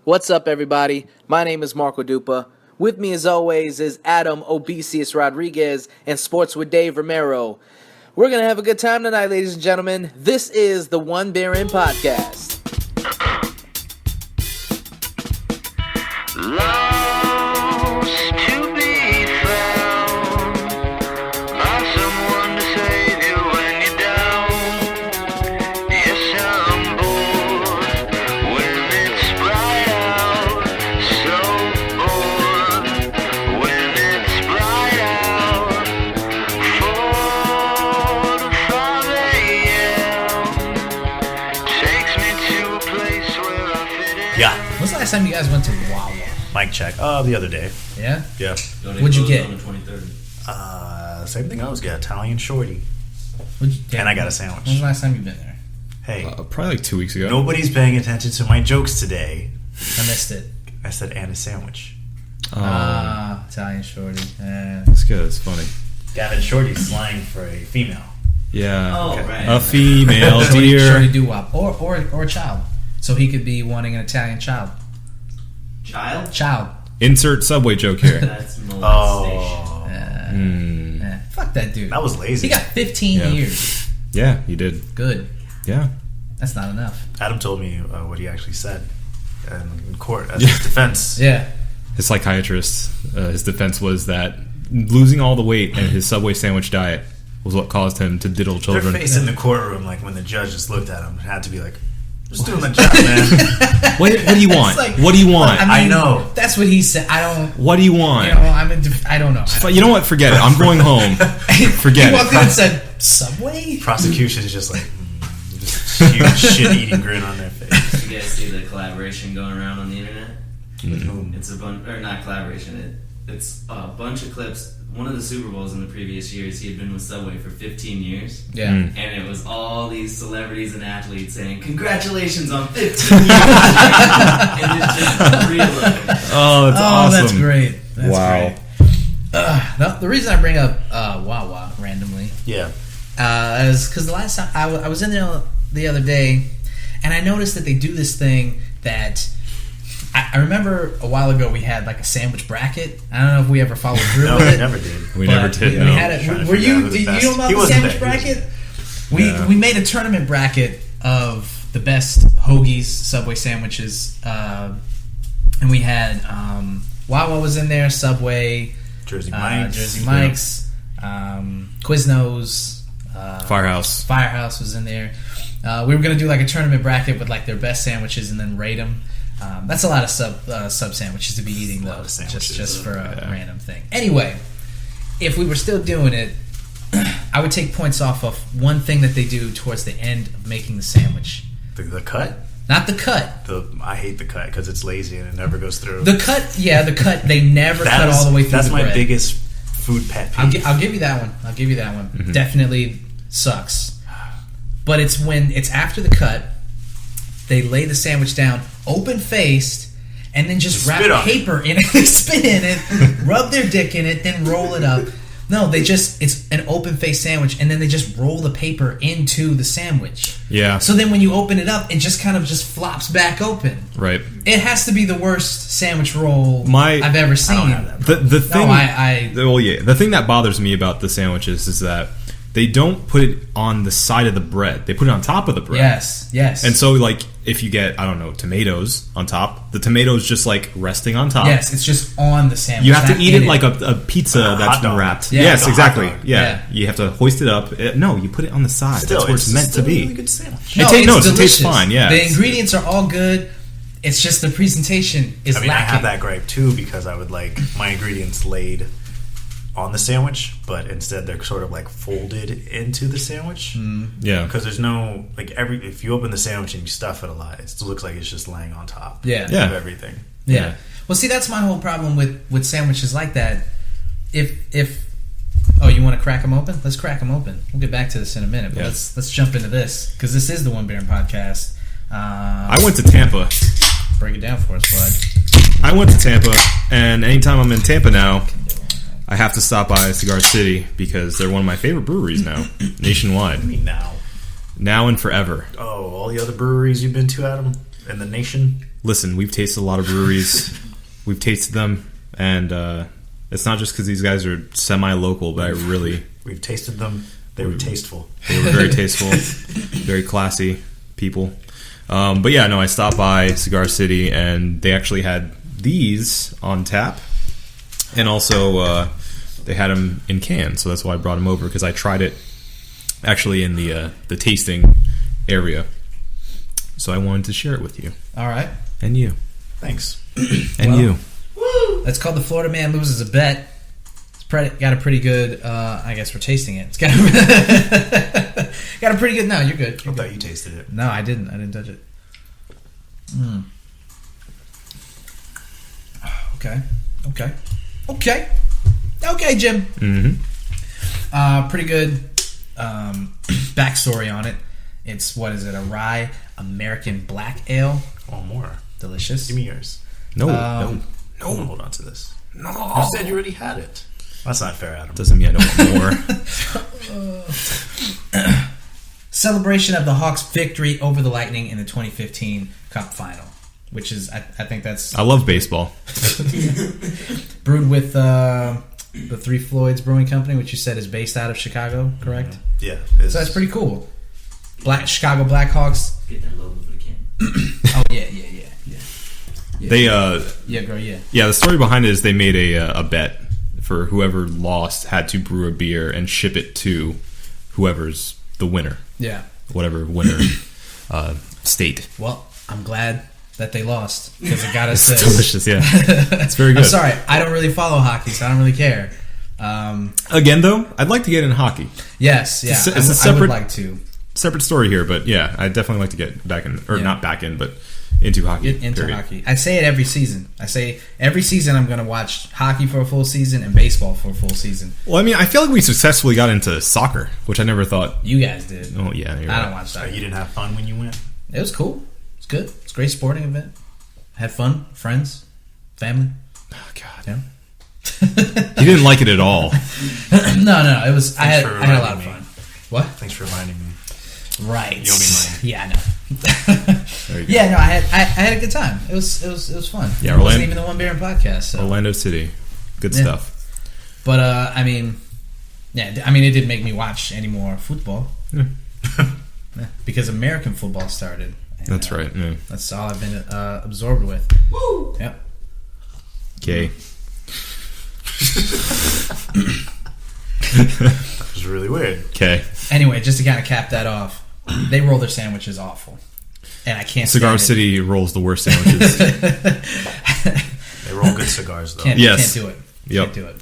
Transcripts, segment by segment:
What's up, everybody? My name is Marco Dupa. With me, as always, is Adam Obesius Rodriguez and Sports with Dave Romero. We're going to have a good time tonight, ladies and gentlemen. This is the One Beer In Podcast. Lost to be found by someone to save you when you're down. Yes, I'm bored when it's bright out. So bored when it's bright out. 4 to 5 a.m. takes me to a place where I fit in. Yeah. When's the last time you guys went to Wawa? Mic check. The other day. Yeah? Yeah. What'd you get? On the 23rd. Same thing I was getting. Italian shorty. And I got a sandwich. When's the last time you've been there? Hey, Probably like 2 weeks ago. nobody's paying attention to my jokes today. I missed it. I said, and a sandwich. Italian shorty. That's good. It's funny. Gavin, shorty's slang for a female. Yeah. Oh, Okay. right. A female Shorty deer. doo-wop. Or a child. So he could be wanting an Italian child. Child? Insert Subway joke here. That's molestation. Oh. Fuck that dude. That was lazy. He got 15 Yeah. years. Yeah, he did. Good. Yeah. That's not enough. Adam told me what he actually said in court as his defense. Yeah. His psychiatrist, his defense was that losing all the weight and his Subway sandwich diet was what caused him to diddle Their children. face in the courtroom, like when the judge just looked at him, had to be like, just doing the job, man. What do you want? It's like- What do you want? I know. That's what he said. I don't. What do you want? You know, I don't know. You know what? Forget it. I'm going home. Forget He walked in it. and said, Subway? Prosecution is just like, just huge shit-eating grin on their face. You guys see the collaboration going around on the internet? With whom? It's a bunch, or not collaboration. It's a bunch of clips. One of the Super Bowls in the previous years, he had been with Subway for 15 years. Yeah. And it was all these celebrities and athletes saying, "Congratulations on 15 years." And it's just reloaded. Oh, that's awesome. That's great. That's Wow. great. The reason I bring up Wawa randomly Yeah. is because the last time I was in there the other day, and I noticed that they do this thing that I remember a while ago we had like a sandwich bracket. I don't know if we ever followed through No, with we it. never did. We But never did. We no. had it. Trying to Were figure out you? who the You best- know about He the wasn't sandwich there. He bracket? Yeah. We made a tournament bracket of the best hoagies, Subway sandwiches, and we had Wawa was in there, Subway, Jersey Mike's. Jersey Mike's, Quiznos, Firehouse. was in there. We were gonna do like a tournament bracket with like their best sandwiches and then rate them. That's a lot of sub sandwiches to be eating though, of sandwiches, just for a yeah. random thing. Anyway, if we were still doing it, I would take points off of one thing that they do towards the end of making the sandwich. The cut? Not the cut. I hate the cut because it's lazy and it never goes through. The cut, yeah, the cut. They never cut all the way through. That's the my bread. biggest food pet peeve. I'll give you that one. Mm-hmm. Definitely sucks. But it's when it's after the cut, they lay the sandwich down, open faced, and then just Spit on wrap it. paper in it, spit in it, rub their dick in it, then roll it up. No, it's an open faced sandwich, and then they just roll the paper into the sandwich. Yeah. So then when you open it up, it just kind of just flops back open. Right. It has to be the worst sandwich roll My- I've ever seen. I don't have that. The thing. No, Well, yeah. The thing that bothers me about the sandwiches is that they don't put it on the side of the bread. They put it on top of the bread. Yes. And so, like, if you get, I don't know, tomatoes on top, the tomatoes just, like, resting on top. Yes, it's just on the sandwich. You have to not eat in it like a pizza Like a that's hot been dog. wrapped. Yeah, Yes, like a exactly. hot dog. Yeah. Yeah. You have to hoist it up. No, you put it on the side. Still, that's where it's meant still to a be. really good sandwich. It No, tastes it's delicious. fine, yeah. The ingredients are all good. It's just the presentation is I mean, I lacking. have that gripe too because I would like my ingredients laid on the sandwich, but instead they're sort of like folded into the sandwich. Yeah. Because there's no like if you open the sandwich and you stuff it a lot, it still looks like it's just laying on top. Yeah. Yeah. Of everything. Yeah. Well, see, that's my whole problem with sandwiches like that. If oh, you want to crack them open? Let's crack them open. We'll get back to this in a minute, but Yeah. let's jump into this because this is the One Beer Podcast. I went to Tampa. Break it down for us, bud. I went to Tampa, and anytime I'm in Tampa now, I have to stop by Cigar City because they're one of my favorite breweries now, nationwide. I mean, now Now and forever. Oh, all the other breweries you've been to, Adam, in the nation? listen, we've tasted a lot of breweries. We've tasted them, and it's not just because these guys are semi-local, but We've tasted them. They were tasteful. They were very tasteful, very classy people. But yeah, no, I stopped by Cigar City, and they actually had these on tap, and also they had them in cans, so that's why I brought them over, because I tried it actually in the tasting area, so I wanted to share it with you. All right. And you. Thanks. And Well, you. That's called The Florida Man Loses a Bet. It's got a pretty good, I guess we're tasting it. It's got a pretty good, no, you're good. I You're thought good. you tasted it. No, I didn't. I didn't touch it. Okay, Jim. Mm-hmm. Pretty good backstory on it. It's, what is it, a rye American black ale. Oh, more. Delicious. Give me yours. No, Um, No. Hold on to this. No. You said you already had it. That's not fair, Adam. doesn't mean I don't want more. Celebration of the Hawks' victory over the Lightning in the 2015 Cup Final, which is, I think that's I love baseball. brewed with the Three Floyds Brewing Company, which you said is based out of Chicago, correct? Yeah. So that's pretty cool. Chicago Blackhawks. Get that logo for the can. Oh yeah. They Yeah, girl, yeah. yeah, the story behind it is they made a bet for whoever lost had to brew a beer and ship it to whoever's the winner, Yeah. whatever winner state. Well, I'm glad that they lost because it got us It's this. delicious, yeah. It's very good. I'm sorry, I don't really follow hockey, so I don't really care. Again, though, I'd like to get in hockey. Yes, yeah, It's a I would separate- like to Separate story here, but yeah, I'd definitely like to get back in, or Yeah. not back in, but into hockey. get into period. hockey. I say it every season. I say every season I'm going to watch hockey for a full season and baseball for a full season. Well, I mean, I feel like we successfully got into soccer, which I never thought. You guys did. Oh yeah, you're I right. don't watch So soccer. you didn't have fun when you went? It was cool. It's good. It's a great sporting event. Had fun, friends, family. Oh god, Yeah. you didn't like it at all. No. It was. I had for a lot of reminding me. fun. What? Thanks for reminding me. Right. You owe me money. Yeah, I know. There you go. Yeah, no, I had a good time. It was fun. Yeah, it wasn't Orlando- even the One Beer and Podcast. So. Orlando City, good Yeah. stuff. But I mean, yeah, I mean, it didn't make me watch any more football. Yeah. Yeah, because American football started. And, That's right. Yeah. That's all I've been absorbed with. Woo! Yep. Okay. That was really weird. Okay. Anyway, just to kind of cap that off, they roll their sandwiches awful, and I can't. Cigar stand it. City rolls the worst sandwiches. They roll good cigars, though. Can't, Yes. can't do it. Yep. Can't do it.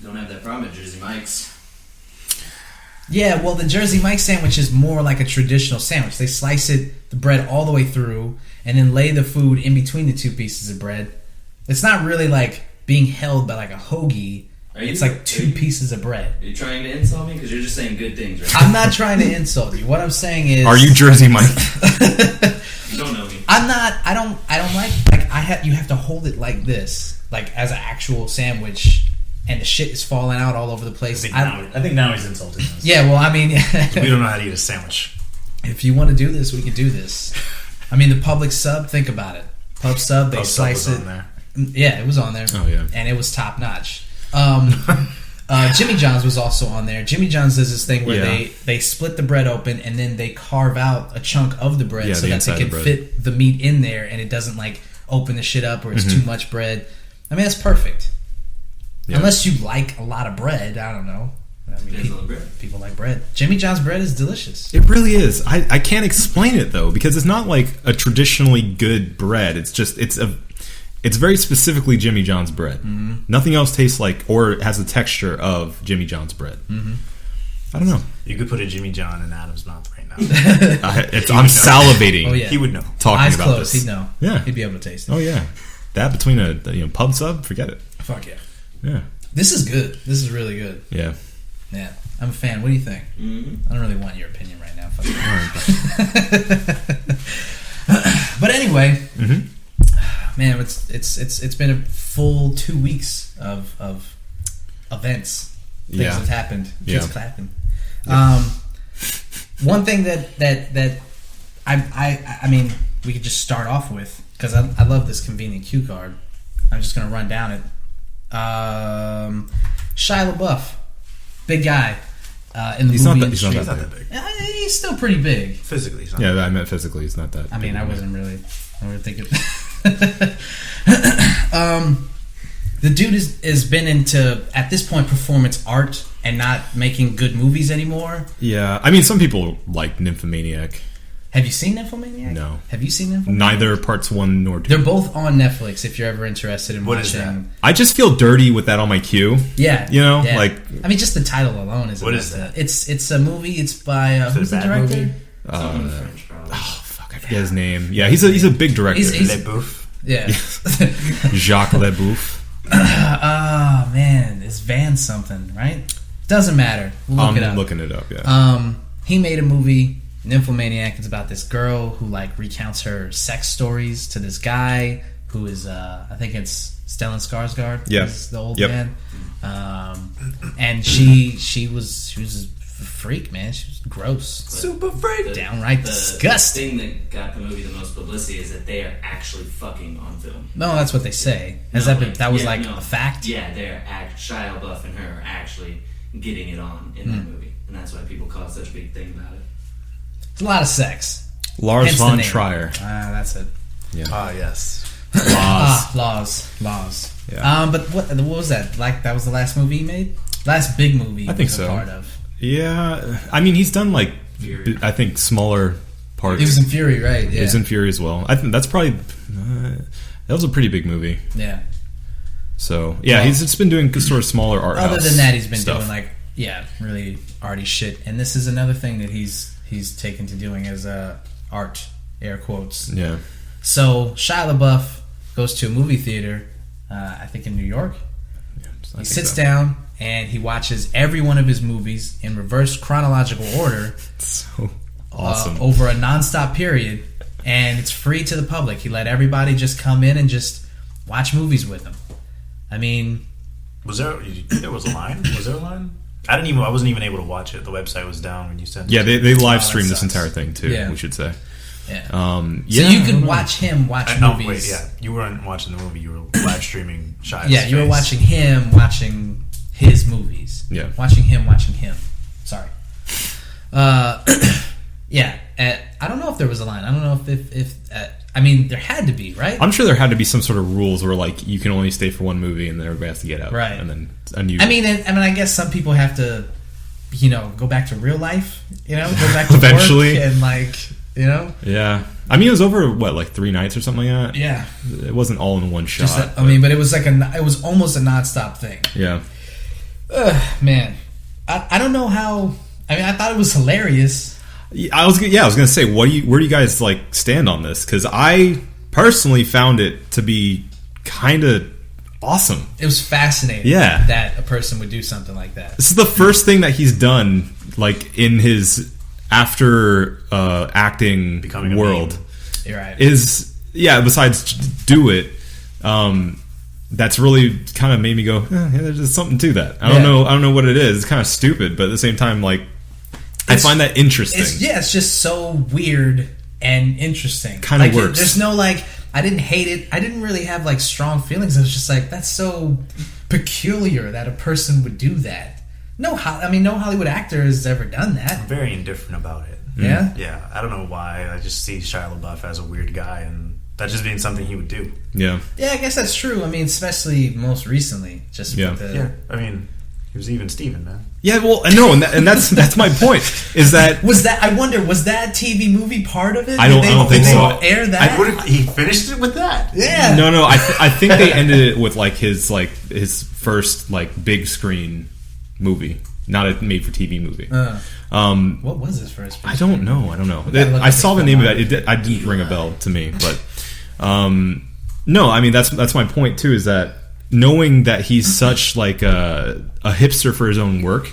Don't have that problem at Jersey Mike's. Yeah, well, the Jersey Mike sandwich is more like a traditional sandwich. They slice the bread all the way through, and then lay the food in between the two pieces of bread. It's not really like being held by like a hoagie. It's like two pieces of bread. Are you trying to insult me? Because you're just saying good things, right? I'm not trying to insult you. What I'm saying is, Are you Jersey Mike? You don't know me. I'm not. I don't like. You have to hold it like this, like as an actual sandwich, and the shit is falling out all over the place. I think now he's insulting us. Yeah, well, I mean, We don't know how to eat a sandwich. if you want to do this, we can do this. I mean, the public sub. Think about it. Pub sub. They Pub sub slice was it. on there. Yeah, it was on there. Oh, yeah. And it was top notch. Jimmy John's was also on there. Jimmy John's does this thing where Yeah. they split the bread open and then they carve out a chunk of the bread Yeah, so the that inside they of can the bread. fit the meat in there and it doesn't like open the shit up or it's Mm-hmm. too much bread. I mean, that's perfect. Yeah. Unless you like a lot of bread, I don't know. I mean, Depends on the bread. people like bread. Jimmy John's bread is delicious. It really is. I can't explain it though because it's not like a traditionally good bread. It's just it's very specifically Jimmy John's bread. Mm-hmm. Nothing else tastes like or has the texture of Jimmy John's bread. Mm-hmm. I don't know. You could put a Jimmy John in Adam's mouth right now. I'm salivating. Oh, yeah. He would know. Talking Eyes about closed, this. he'd know. Yeah. He'd be able to taste it. Oh yeah, that between a pub sub, forget it. Fuck yeah. Yeah, This is good. This is really good. yeah. Yeah. I'm a fan. What do you think? Mm-hmm. I don't really want your opinion right now. Fuck it. But anyway, man, it's been a full 2 weeks of events. Things Yeah. have happened. Yeah. Kids clapping. One thing that I mean, we could just start off with because I love this convenient cue card. I'm just gonna run down it. Shia LaBeouf, big guy in the He's movie not that. He's industry. not that big. He's still pretty big. Physically, he's not. Yeah, I meant physically. He's not that. I mean, big. I wasn't thinking. The dude has been into, at this point, performance art and not making good movies anymore. Yeah, I mean, some people like Nymphomaniac. Have you seen Nymphomaniac? No. Have you seen Nymphomaniac? Neither parts 1 nor 2. They're both on Netflix if you're ever interested in What watching. is that? I just feel dirty with that on my queue. Yeah. You know, yeah. like I mean, just the title alone is What enough is to- that? It's a movie. It's by Is it who's a the bad director? movie? Something French, probably. fuck, I forget his name. Yeah, he's a big director. He's- LeBeouf. Yeah. Jacques LeBeouf. Oh man, it's Van something, right? Doesn't matter. Look I'm it up. looking it up. Yeah. He made a movie, Nymphomaniac. It's about this girl who like recounts her sex stories to this guy who is, I think it's Stellan Skarsgård. Yeah. Is the old Yep. man. And she was a freak, man. She was gross. Super freak. Downright The disgusting. thing that got the movie the most publicity is that they are actually fucking on film. No, that's what they say. Has No, that been, that was yeah, like no. a fact? Yeah, Shia LaBeouf and her are actually getting it on in that movie, and that's why people call it such a big thing about it. It's a lot of sex. Lars Hence the von name. Trier. That's it. Ah, yes. Laws. Yeah. But what was that? Like that was the last movie he made? Last big movie I think he was so. a part of. Yeah, I mean, he's done like Fury. I think smaller parts. He was in Fury, right? Yeah. He was in Fury as well. I think that's probably that was a pretty big movie. Yeah. So yeah, Well, he's just been doing sort of smaller art. Other house than that, he's been stuff. doing like really arty shit. And this is another thing that he's taken to doing as art, air quotes. Yeah. So Shia LaBeouf goes to a movie theater, I think in New York. I He think sits so. down and he watches every one of his movies in reverse chronological order. So awesome. Over a nonstop period, and it's free to the public. He let everybody just come in and just watch movies with him. I mean, Was there was a line? Was there a line? I wasn't even able to watch it. The website was down when you sent it. Yeah, they live streamed that this sucks. entire thing too. Yeah. We should say. yeah. Yeah, So you I could don't know. watch him watch Oh, movies. wait, yeah. You weren't watching the movie. You were live streaming Shia's Yeah, you were face. watching him watching his movies. Yeah. Watching him. Sorry. Yeah. I don't know if there was a line. I don't know if I mean, there had to be, right? I'm sure there had to be some sort of rules where like you can only stay for one movie and then everybody has to get out. Right. And then a new. I mean, I guess some people have to, go back to real life. Go back to Eventually. work and like, Yeah. I mean, it was over like 3 nights or something like that. Yeah. It wasn't all in one shot. Just but it was like it was almost a nonstop thing. Yeah. Man, I don't know how. I mean, I thought it was hilarious. I was gonna say, where do you guys like stand on this? Because I personally found it to be kind of awesome. It was fascinating. Yeah. That a person would do something like that. This is the first thing that he's done like in his after acting Becoming a world. meme. You're right. Is besides do it, that's really kind of made me go, yeah, there's something to that. I don't know what it is. It's kind of stupid, but at the same time, like I find that interesting. It's just so weird and interesting. Kinda like, works. There's no like. I didn't hate it. I didn't really have like strong feelings. I was just like, that's so peculiar that a person would do that. No Hollywood actor has ever done that. I'm very indifferent about it. Yeah. Yeah, I don't know why. I just see Shia LaBeouf as a weird guy, and that just being something he would do. Yeah. Yeah, I guess that's true. I mean, especially most recently, just Yeah. with the, Yeah, I mean, he was even Steven, man. Yeah, well, no, and that's my point. Is that Was that? I wonder. Was that TV movie part of it? I don't think did so. They air that? What if he finished it with that? Yeah. no? I think they ended it with like his first like big screen movie, not a made for TV movie. What was his first? I don't know. gotta look I up saw his the name of film. that. I didn't ring a bell to me, but no. I mean that's my point too. Is that knowing that he's such like a hipster for his own work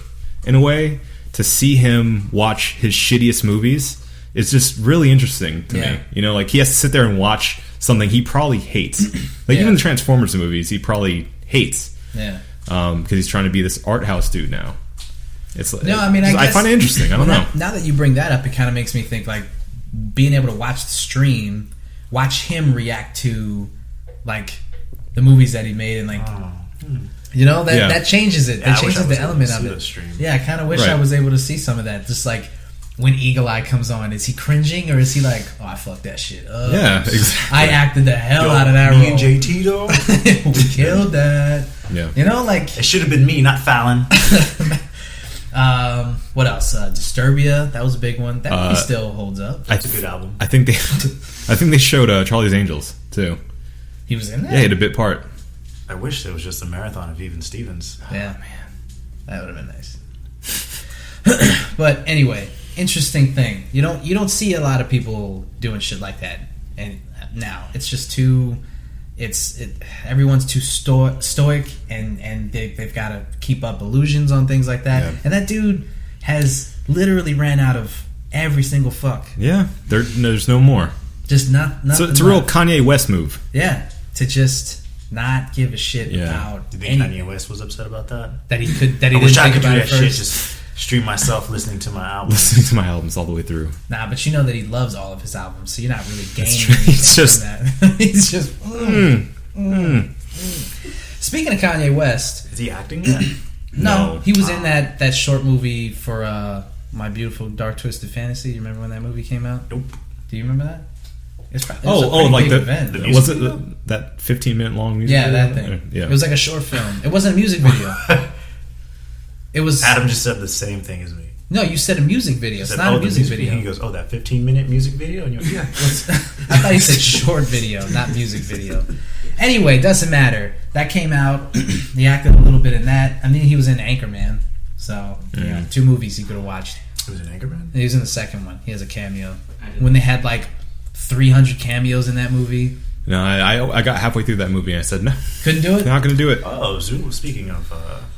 in a way, to see him watch his shittiest movies is just really interesting to Yeah. me. Like he has to sit there and watch something he probably hates. Like Yeah. even the Transformers movies, he probably hates. Yeah. Because he's trying to be this art house dude now. It's No, I mean, I guess, find it interesting. I don't know. Now that you bring that up, it kind of makes me think like being able to watch the stream watch him react to like the movies that he made and like you know that changes it. Yeah, That changes the element of the it. stream. Yeah, I kind of wish Right. I was able to see some of that. Just like when Eagle Eye comes on, is he cringing or is he like, oh, I fucked that shit up? Yeah, exactly. I acted the hell Yo, out of that me role. and JT though. We killed that. Yeah. You know, like It should have been me, not Fallon. what else? Disturbia, that was a big one. That movie still holds up. That's a good album. I think they showed Charlie's Angels too. He was in that. Yeah, he had a bit part. I wish there was just a marathon of Even Stevens. Yeah, man, that would have been nice. But anyway, interesting thing. You don't see a lot of people doing shit like that, and now it's just too. Everyone's too stoic, and they've got to keep up illusions on things like that. Yeah. And that dude has literally ran out of every single fuck. Yeah, there's no more. Just not. So it's a real Kanye West move. Yeah, to just not give a shit Yeah. about Do you think anything Kanye West was upset about that? that he could. That he I didn't wish I think could do about that it shit. first. Just stream myself listening to my album. Listening to my albums all the way through. Nah, but you know that he loves all of his albums, so you're not really gaining true. anything He's just- from that. He's just. Speaking of Kanye West, Is he acting yet? no, No. he was in that short movie for My Beautiful Dark Twisted Fantasy. You remember when that movie came out? Nope. Do you remember that? It's probably, it was a Oh, pretty like big the event. the was it music that 15-minute long music? Yeah, video? that thing. Yeah, It was like a short film. It wasn't a music video. It was. Adam just said the same thing as me. No, you said a music video. He It's said, not a the music video. He goes, oh, that 15-minute music video? And you're like, yeah. I thought you said short video, not music video. Anyway, doesn't matter. That came out. He acted a little bit in that. I mean, he was in Anchorman. So, you know, 2 movies he could have watched. It was an Anchorman? He was in the second one. He has a cameo. When they had like 300 cameos in that movie. No, I got halfway through that movie and I said, no, Couldn't do it? not going to do it. Oh, speaking of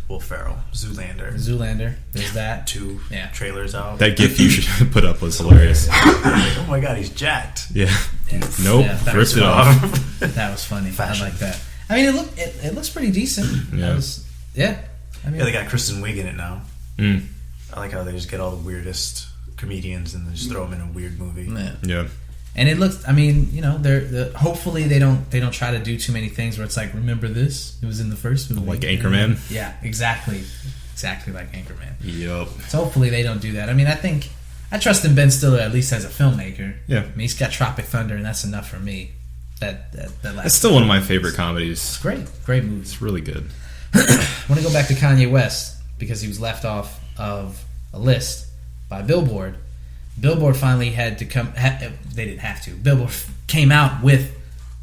Will Ferrell, Zoolander. Zoolander. There's that. 2 Yeah. trailers out. That gif you should put up was hilarious. Oh my god, he's jacked. Yeah. Nope. Yeah, that ripped was it off. That was funny. Fashion. I like that. I mean, it looks pretty decent. Yeah. That was, yeah. I mean, Yeah, they got Kristen Wiig in it now. Mm. I like how they just get all the weirdest comedians and they just throw them in a weird movie. yeah. Yeah. And it looks. I mean, you know, they're hopefully they don't try to do too many things where it's like, remember this? It was in the first movie, Like Anchorman? Yeah, exactly like Anchorman. Yep. So hopefully they don't do that. I mean, I trust in Ben Stiller at least as a filmmaker. Yeah. I mean, he's got Tropic Thunder, and that's enough for me. That That's last. still one of my favorite comedies. Great movie. It's really good. I want to go back to Kanye West because he was left off of a list by Billboard. Billboard finally had to come. They didn't have to. Billboard came out with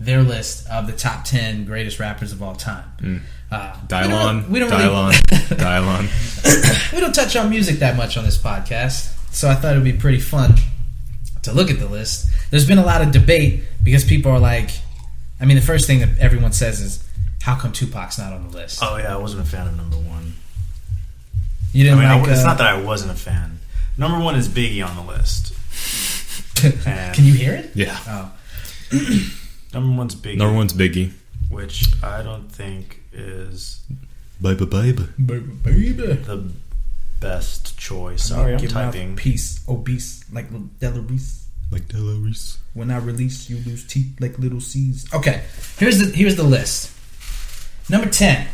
their list of the top 10 greatest rappers of all time. Dylon. We don't Dylon. we don't touch on music that much on this podcast, so I thought it would be pretty fun to look at the list. There's been a lot of debate because people are like, I mean, the first thing that everyone says is, how come Tupac's not on the list? Oh yeah, I wasn't a fan of number 1. You didn't I mean, like. it's not that I wasn't a fan. Number 1 is Biggie on the list. And Can you hear it? Yeah. Oh, Number 1's Biggie. Number 1's Biggie. Which I don't think is Baby. baby. the best choice. Sorry, I'm typing. Peace, obese, like Della Reese. Like Della Reese. When I release, you lose teeth like little seeds. Okay, here's the list. Number 10,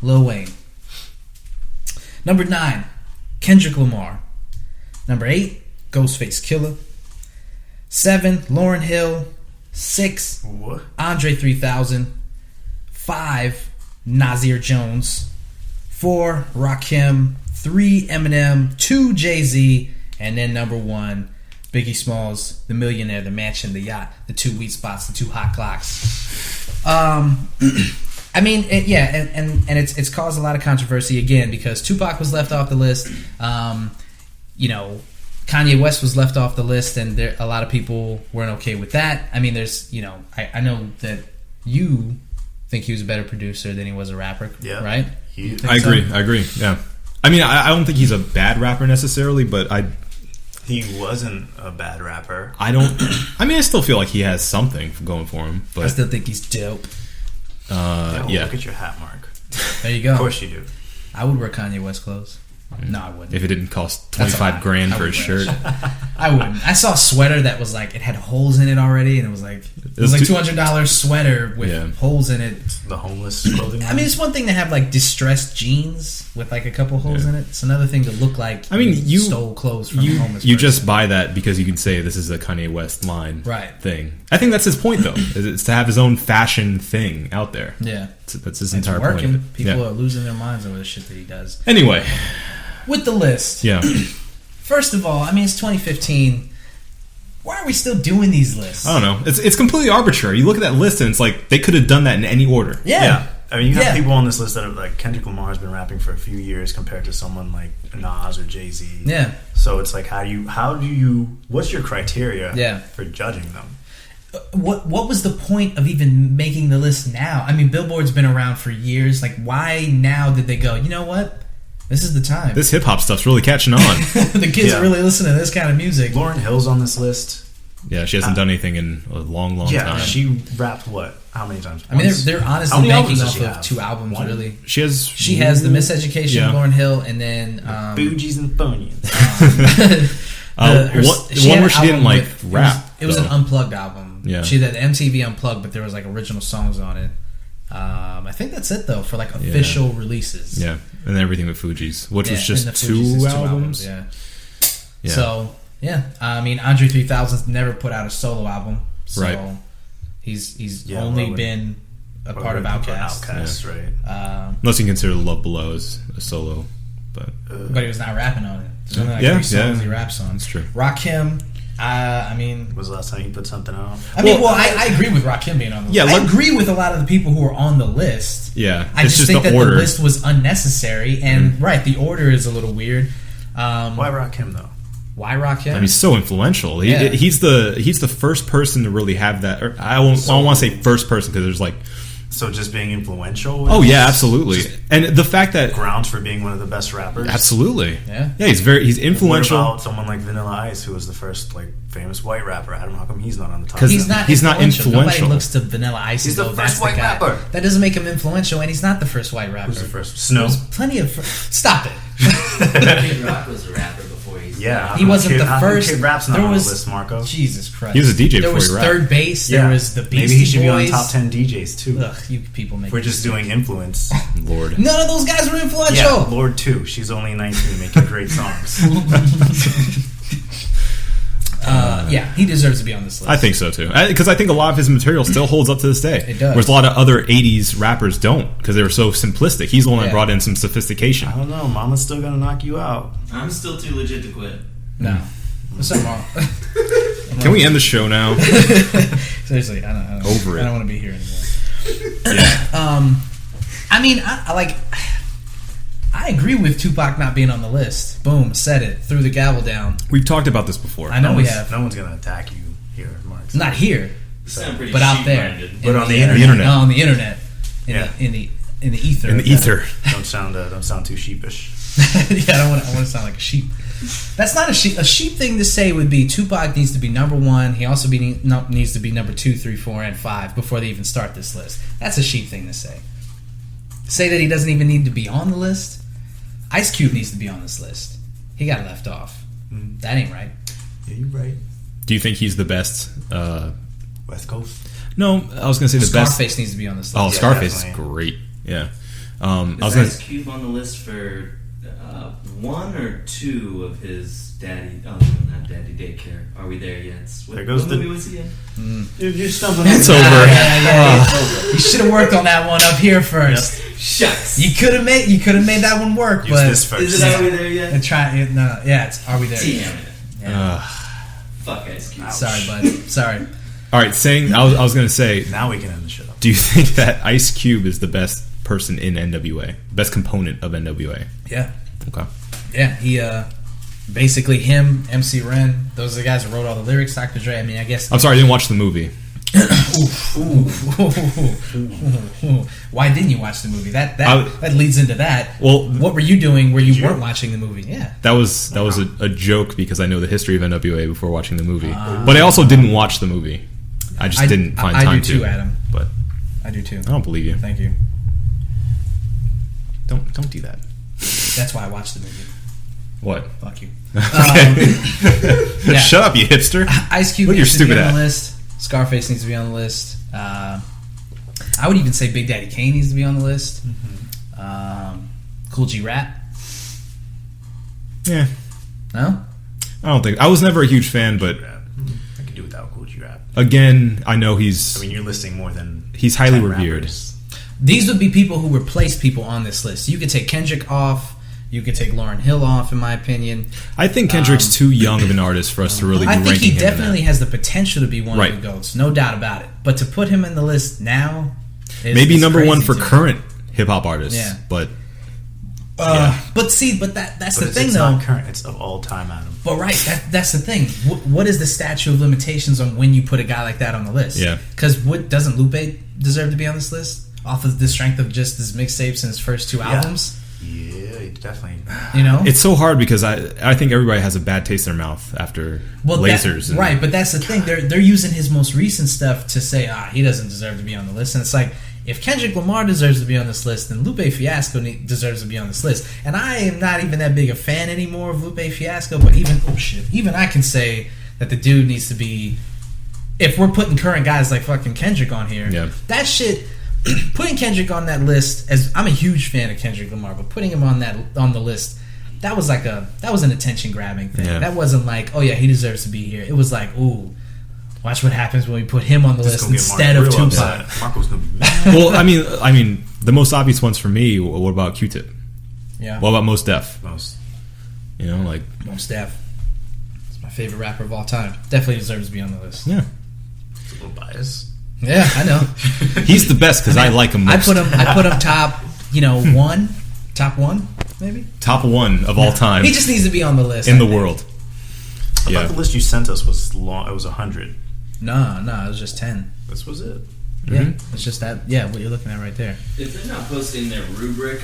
Lil Wayne. Number 9, Kendrick Lamar. Number 8, Ghostface Killer. 7, Lauryn Hill. 6, What? Andre 3000. 5, Nasir Jones. 4, Rakim. 3, Eminem. 2, Jay-Z. And then number 1, Biggie Smalls, the millionaire, the mansion, the yacht, the 2 weed spots, the 2 hot clocks. I mean, it's caused a lot of controversy again because Tupac was left off the list. You know, Kanye West was left off the list, and a lot of people weren't okay with that. I mean, there's, you know, I know that you think he was a better producer than he was a rapper, Yeah. right? He- I agree. Yeah. I mean, I don't think he's a bad rapper necessarily, but He wasn't a bad rapper. I still feel like he has something going for him. But I still think he's dope. yeah. Look at your hat mark. There you go. Of course you do. I would wear Kanye West clothes. No, I wouldn't. If it didn't cost That's a lie. $25,000 I for a would shirt. I wouldn't. I saw a sweater that was like it had holes in it already, and it was like $200 sweater with holes in it. The homeless clothing. I mean, it's one thing to have like distressed jeans with like a couple holes in it. It's another thing to look like you stole clothes from a homeless person. You just buy that because you can say this is a Kanye West line thing. I think that's his point, though. It's to have his own fashion thing out there. Yeah. That's his entire point of it. People are losing their minds over the shit that he does. Anyway. With the list. Yeah. First of all, I mean, it's 2015. Why are we still doing these lists? I don't know. It's completely arbitrary. You look at that list and it's like they could have done that in any order. Yeah. I mean, you have people on this list that are like Kendrick Lamar has been rapping for a few years compared to someone like Nas or Jay-Z. Yeah. So it's like, how do you? What's your criteria for judging them? What was the point of even making the list now? I mean, Billboard's been around for years. Like, why now did they go, you know what? This is the time. This hip-hop stuff's really catching on. The kids are really listening to this kind of music. Lauryn Hill's on this list. Yeah, she hasn't done anything in a long time. Yeah, she rapped what? How many times? I mean, they're honestly banking off of 2 albums, really. She has The Miseducation, Lauryn Hill, and then... Bougies and Bonians. One where she didn't like rap. It was an unplugged album. Yeah. She did MTV Unplugged, but there was like original songs on it. I think that's it though for like official releases. Yeah, and then everything with Fuji's, which was just 2 albums. Yeah. So I mean, Andre 3000's never put out a solo album, so he's only been a part of Outkast, right? Unless you consider Love Below as a solo, but he was not rapping on it. There's only like 3 songs he raps on. That's true. Rakim. I mean, when was the last time you put something out? I agree with Rakim being on the list. I agree with a lot of the people who are on the list. Yeah, I just think that the list was unnecessary, and the order is a little weird. Why Rakim though? Why Rakim? I mean, he's so influential. He's the first person to really have that. Or I don't want to say first person because there's like. So just being influential? Oh yeah, absolutely. And the fact that grounds for being one of the best rappers. Absolutely. Yeah. Yeah, he's influential. What about someone like Vanilla Ice, who was the first like famous white rapper? Adam, how come he's not on the top? Because he's not influential. Nobody looks to Vanilla Ice. He's the first white rapper. That doesn't make him influential, and he's not the first white rapper. Who's the first? Snow. There's plenty of. Stop it. Kid Rock was a rapper before he wasn't the first. Kid Rap's not on the list, Marco. Jesus Christ. He was a DJ there before he rapped. There was Third Base. There was the Beastie Boys. Maybe he should be on top 10 DJs too. Ugh, you people make. We're just doing influence. Lord. None of those guys were influential. Yeah, Lord too. She's only 19, making great songs. He deserves to be on this list. I think so too, because I think a lot of his material still holds up to this day. It does. Whereas a lot of other '80s rappers don't, because they were so simplistic. He's the one that brought in some sophistication. I don't know. Mama's still gonna knock you out. I'm still too legit to quit. No, there's something wrong. Can we end the show now? Seriously, I don't. Over it. I don't want to be here anymore. Yeah. I mean, I agree with Tupac not being on the list. Boom, said it. Threw the gavel down. We've talked about this before. I know we have. No one's gonna attack you here, Mark. Not here, but out there. But on the internet. No, on the internet. In the ether. In the ether. Don't sound too sheepish. Yeah, I don't want to sound like a sheep. That's not a sheep. A sheep thing to say would be Tupac needs to be number 1. He also needs to be number 2, 3, 4, and 5 before they even start this list. That's a sheep thing to say. Say that he doesn't even need to be on the list. Ice Cube needs to be on this list. He got left off. That ain't right. Yeah, you're right. Do you think he's the best? West Coast? No, I was going to say the best. Scarface needs to be on this list. Oh, Scarface is great. Yeah. Is Ice Cube on the list for 1 or 2 of his daddy? Oh, not Daddy Daycare. Are we there yet? There goes what movie was he in? You're stumbling. It's over. Yeah. You should have worked on that one up here first. Yep. Shucks. You could have made that one work. Use this first. Is it Are We There Yet? It's Are We There Yet? Yeah. Fuck Ice Cube. Ouch. Sorry, bud. Sorry. All right, I was going to say. Now we can end the show. Do you think that Ice Cube is the best person in NWA? Best component of NWA? Yeah. Okay. Yeah, he basically him, MC Ren, those are the guys who wrote all the lyrics. Dr. Dre. I mean, I guess. I'm sorry, I didn't watch the movie. Why didn't you watch the movie? That leads into that. Well, what were you doing where you weren't watching the movie? Yeah, that was a joke because I know the history of NWA before watching the movie. But I also didn't watch the movie. I just didn't find time to. I do too, Adam. But I do too. I don't believe you. Thank you. Don't do that. That's why I watched the movie. What? Fuck you. Okay. yeah. Shut up, you hipster. Ice Cube Look at your needs to be stupid on the ass. list. Scarface needs to be on the list. I would even say Big Daddy Kane needs to be on the list. Cool G Rap. Yeah. No? I don't think. I was never a huge fan, but I could do without Cool G Rap. again, I know he's. I mean, you're listing more than He's highly 10 revered. rappers. These would be people who replace people on this list. You could take Kendrick off. You could take Lauryn Hill off, in my opinion. I think Kendrick's too young of an artist for us to really be I ranking think he him in definitely that. has the potential to be one Right. of the GOATs. No doubt about it. But to put him in the list now Maybe is number one crazy for to me. current hip hop artists. Yeah. But But see, that's But the thing, it's though. not current. It's of all time, Adam. But right, that's the thing. What is the statute of limitations on when you put a guy like that on the list? Yeah. Because doesn't Lupe deserve to be on this list off of the strength of just his mixtapes and his first two albums? Yeah, definitely. You know, it's so hard because I think everybody has a bad taste in their mouth after lasers. right? But that's the thing. They're using his most recent stuff to say he doesn't deserve to be on the list, and it's like, if Kendrick Lamar deserves to be on this list, then Lupe Fiasco deserves to be on this list. And I am not even that big a fan anymore of Lupe Fiasco, but even I can say that the dude needs to be. If we're putting current guys like fucking Kendrick on here, Yeah. that shit. Putting Kendrick on that list, as I'm a huge fan of Kendrick Lamar, but putting him on the list, that was an attention grabbing thing. Yeah. That wasn't like, oh yeah, he deserves to be here. It was like, ooh, watch what happens when we put him on the Just list gonna get instead Mark of real Tupac. upset. Marco's gonna be mad. Well, I mean, the most obvious ones for me. What about Q-Tip? Yeah, What about Mos Def? Most. You know, like Mos Def. It's my favorite rapper of all time. Definitely deserves to be on the list. yeah, It's a little biased. Yeah, I know. he's the best because I like him most. I put him top, top one, maybe. Top one of all time He just needs to be on the list in I the think. world. I Yeah. thought the list you sent us was long. It was 100. No, it was just 10. This was it. Yeah, it's just that. Yeah, what you're looking at right there. If they're not posting their rubric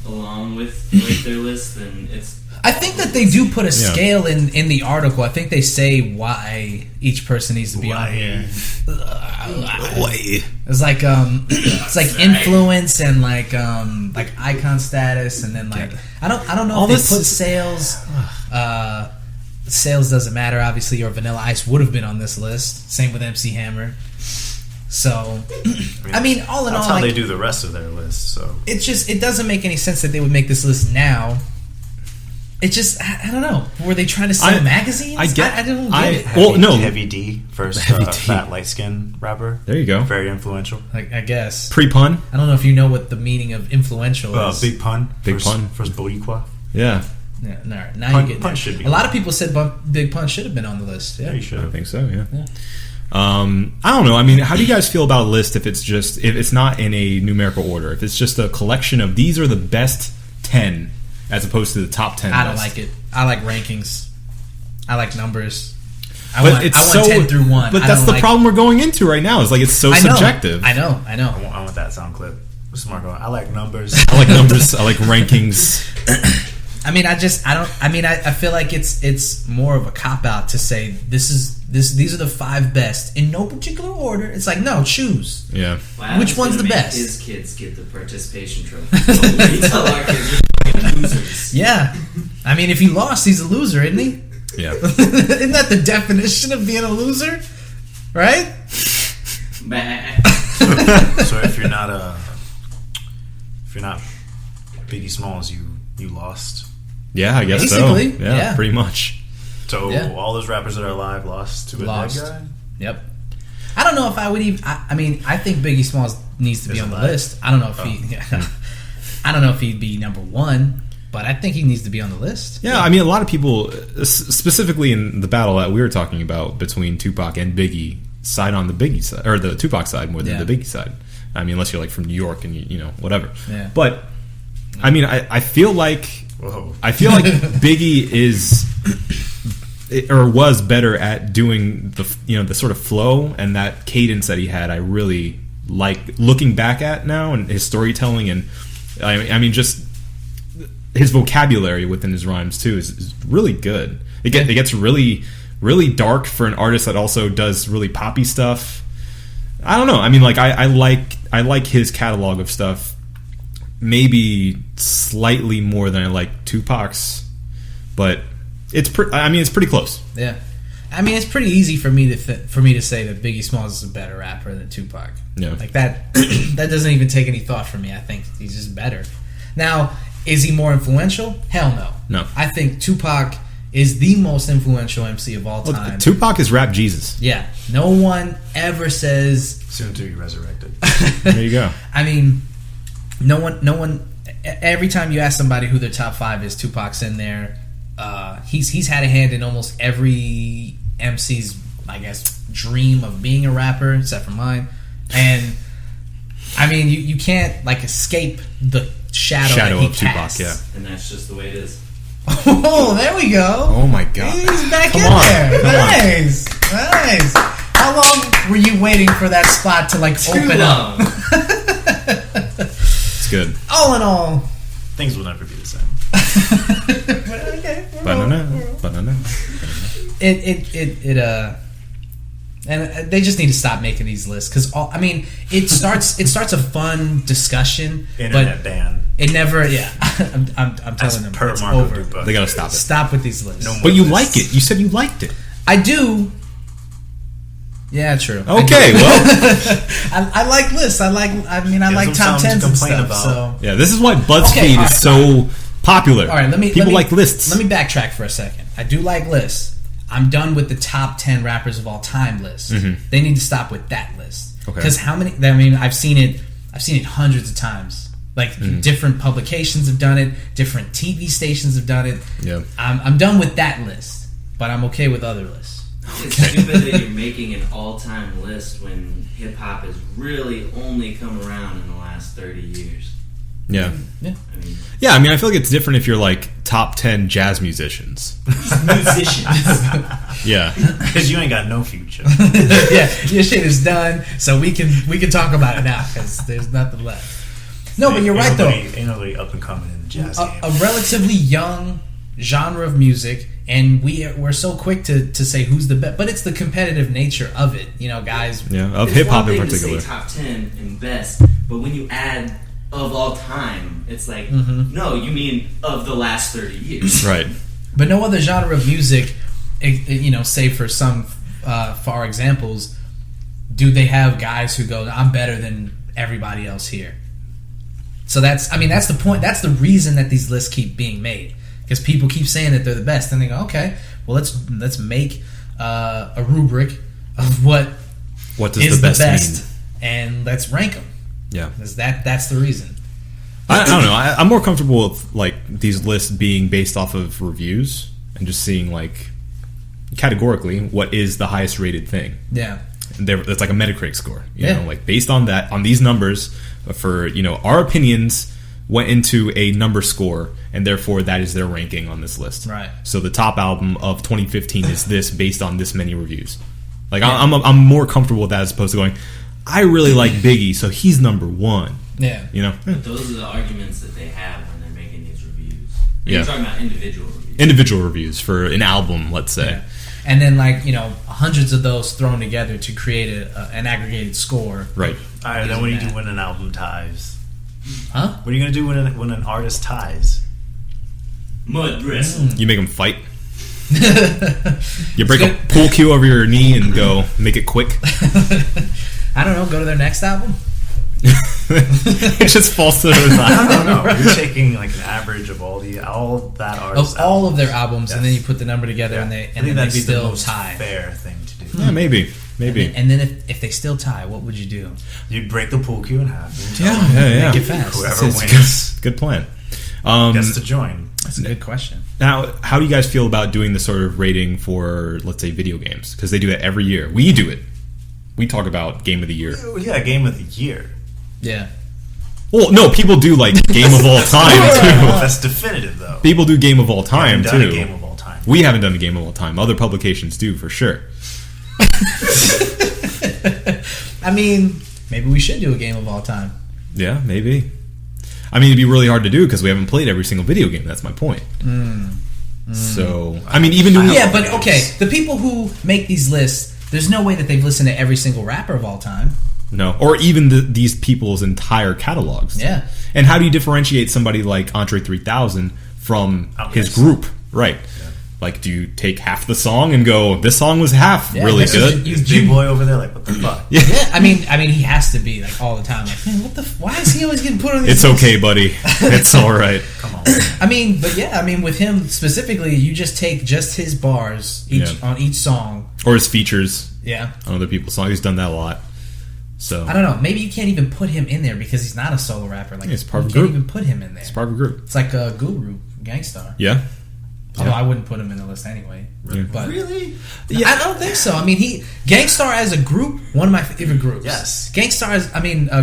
along with their list, then it's. I think that they do put a scale in the article. I think they say why each person needs to be on here. It's like influence and like icon status, and then like I don't know if they put sales. Sales doesn't matter, obviously, or Vanilla Ice would have been on this list. Same with MC Hammer. So, I mean, all in all, That's how like, they do the rest of their list. So it doesn't make any sense that they would make this list now. It just, I don't know. Were they trying to sell magazines? I don't get it. Well, no. Heavy D, first Heavy D. fat light skin rapper. There you go. Very influential. I guess. Pre-pun. I don't know if you know what the meaning of influential is. Big Pun. Big first, Pun. First Boricua. Yeah. Yeah, no, now Pun- you get Pun should be a lot on. of people said Big Pun should have been on the list. Yeah. Yeah, you should I have. think so. Yeah. I don't know. I mean, how do you guys feel about a list if it's not in a numerical order? If it's just a collection of these are the best 10 as opposed to the top 10. I don't list? like it. I like rankings. I like numbers. I But want it's 10 through 1. But I that's don't the like- problem we're going into right now. Is like it's so I know. subjective. I know. I want that sound clip. This is Marco. I like numbers. I like numbers. I like rankings. I mean, I feel like it's more of a cop out to say these are the 5 best in no particular order. It's like, no, choose. Yeah. Well, Which Adam's one's gonna the make best? His kids get the participation trophy. So we tell our kids you're fucking losers. Yeah. I mean, if he lost, he's a loser, isn't he? Yeah. Isn't that the definition of being a loser? Right? Bah. So if you're not Biggie Smalls, you lost. Yeah, I guess Basically, so. Yeah, yeah. pretty much. So Yeah. all those rappers that are alive lost to a Lost. dead guy. Yep. I don't know if I would even. I mean, I think Biggie Smalls needs to be Is on the alive? list. I don't know if he. I don't know if he'd be number 1, but I think he needs to be on the list. Yeah, I mean, a lot of people, specifically in the battle that we were talking about between Tupac and Biggie, side on the Biggie side or the Tupac side more than Yeah. the Biggie side. I mean, unless you're like from New York and you know whatever. Yeah. But I mean, I feel like Whoa. Biggie is or was better at doing the sort of flow and that cadence that he had. I really like looking back at now and his storytelling and I mean just his vocabulary within his rhymes too is really good. It gets really really dark for an artist that also does really poppy stuff. I don't know. I mean, like I like his catalog of stuff maybe slightly more than I like Tupac's, but it's pretty close. Yeah. I mean, it's pretty easy for me to say that Biggie Smalls is a better rapper than Tupac. Yeah. Like that that doesn't even take any thought from me. I think he's just better. Now, is he more influential? Hell no. No. I think Tupac is the most influential MC of all time. Well, Tupac is rap Jesus. Yeah. No one ever says Soon to be resurrected. There you go. I mean, no one every time you ask somebody who their top 5 is, Tupac's in there. He's had a hand in almost every MC's, I guess, dream of being a rapper, except for mine. And I mean, you can't like escape the shadow that he of Tupac. casts. Yeah. And that's just the way it is. Oh, there we go. Oh my God. He's back Come in on. there. Come on. Nice. How long were you waiting for that spot to like open up? It's good. All in all, Things will never be the same. okay. Banana. And they just need to stop making these lists because it starts a fun discussion, Internet but ban. it never. Yeah, I'm telling them Per it's Marco over. Dupa. They gotta stop it. Stop with these lists. No more But you lists. like it. You said you liked it. I do. Yeah, true. Okay, well, I like lists. I like some top songs tens to and complain stuff. about. So yeah, this is why BuzzFeed Okay, all right, is so popular. all right, let me People like lists. Let me backtrack for a second. I do like lists. I'm done with the top 10 rappers of all time list. They need to stop with that list. Okay. Because how many? I mean, I've seen it hundreds of times. Like different publications have done it, different TV stations have done it. Yeah. I'm done with that list, but I'm okay with other lists. It's stupid that you're making an all-time list when hip-hop has really only come around in the last 30 years. Yeah. Yeah. I mean, Yeah, I mean, I feel like it's different if you're like top 10 jazz musicians. musicians. Yeah. Because you ain't got no future. Yeah, your shit is done, so we can talk about it now because there's nothing left. No, but you're right though. Ain't nobody up and coming in the jazz game. A relatively young genre of music, and we're so quick to say who's the best, but it's the competitive nature of it, guys. Yeah, of It's hip hop one in thing to particular. say top 10 and best, but when you add of all time, it's like, no, you mean of the last 30 years. Right. But no other genre of music, save for some far examples, do they have guys who go, I'm better than everybody else here. So that's the point. That's the reason that these lists keep being made, because people keep saying that they're the best, and they go, okay, well let's make a rubric of what What is does the best, mean? and let's rank them. Yeah. That's the reason. I don't know. I'm more comfortable with like these lists being based off of reviews and just seeing like categorically what is the highest rated thing. Yeah. That's like a Metacritic score. You Yeah. know, like based on that, on these numbers, for our opinions went into a number score, and therefore that is their ranking on this list. Right. So the top album of 2015 is this based on this many reviews. Like I'm more comfortable with that as opposed to going, I really like Biggie, so he's number one. Yeah. But those are the arguments that they have when they're making these reviews. Yeah. You're talking about individual reviews. Individual reviews for an album, let's say. Yeah. And then hundreds of those thrown together to create an aggregated score. Right. All right, then what do you do when an album ties? Huh? What are you going to do when an artist ties? Mud wrestling. You make them fight. You break a pool cue over your knee and go make it quick. I don't know. Go to their next album. It just falls to the side. I don't know. You're taking like an average of all that artist Of all of their albums, and then you put the number together, Yeah. and I then think they that'd be the still most tie. fair thing to do. Yeah, maybe. And then if they still tie, what would you do? You'd break the pool cue in half. Yeah. Make it fast. Whoever It's wins good plan. gets to join. That's a good question. Now, how do you guys feel about doing the sort of rating for, let's say, video games? Because they do that every year. We do it. We talk about Game of the Year. Yeah, game of the year. Yeah. Well, no, people do like Game of All Time too. That's definitive, though. People do Game of All Time Haven't done too. a game of all time. We haven't done a Game of All Time. Other publications do for sure. I mean, maybe we should do a game of all time. Yeah, maybe. I mean, it'd be really hard to do because we haven't played every single video game. That's my point. So, I mean, even doing Yeah, but okay, the people who make these lists, there's no way that they've listened to every single rapper of all time. no, or even these people's entire catalogs. Yeah. And how do you differentiate somebody like Andre 3000 from his Outkast. group? right. Like, do you take half the song and go, this song was half really this good? is- Big boy over there, like, what the fuck? Yeah. Yeah, I mean, he has to be like all the time. Like, man, what the? Why is he always getting put on these? It's okay, buddy. It's all right. Come on. I mean, but yeah, I mean, with him specifically, you just take just his bars on each song. Or his features Yeah, on other people's songs. He's done that a lot. So I don't know. Maybe you can't even put him in there because he's not a solo rapper. Like, He's part of a you can't group. even put him in there. it's part of a group. It's like a Guru, Gangstar. Yeah. Although I wouldn't put him in the list anyway. Yeah. But Really? I don't think so. I mean, Gangstar as a group, one of my favorite groups. Yes. Gangstar as,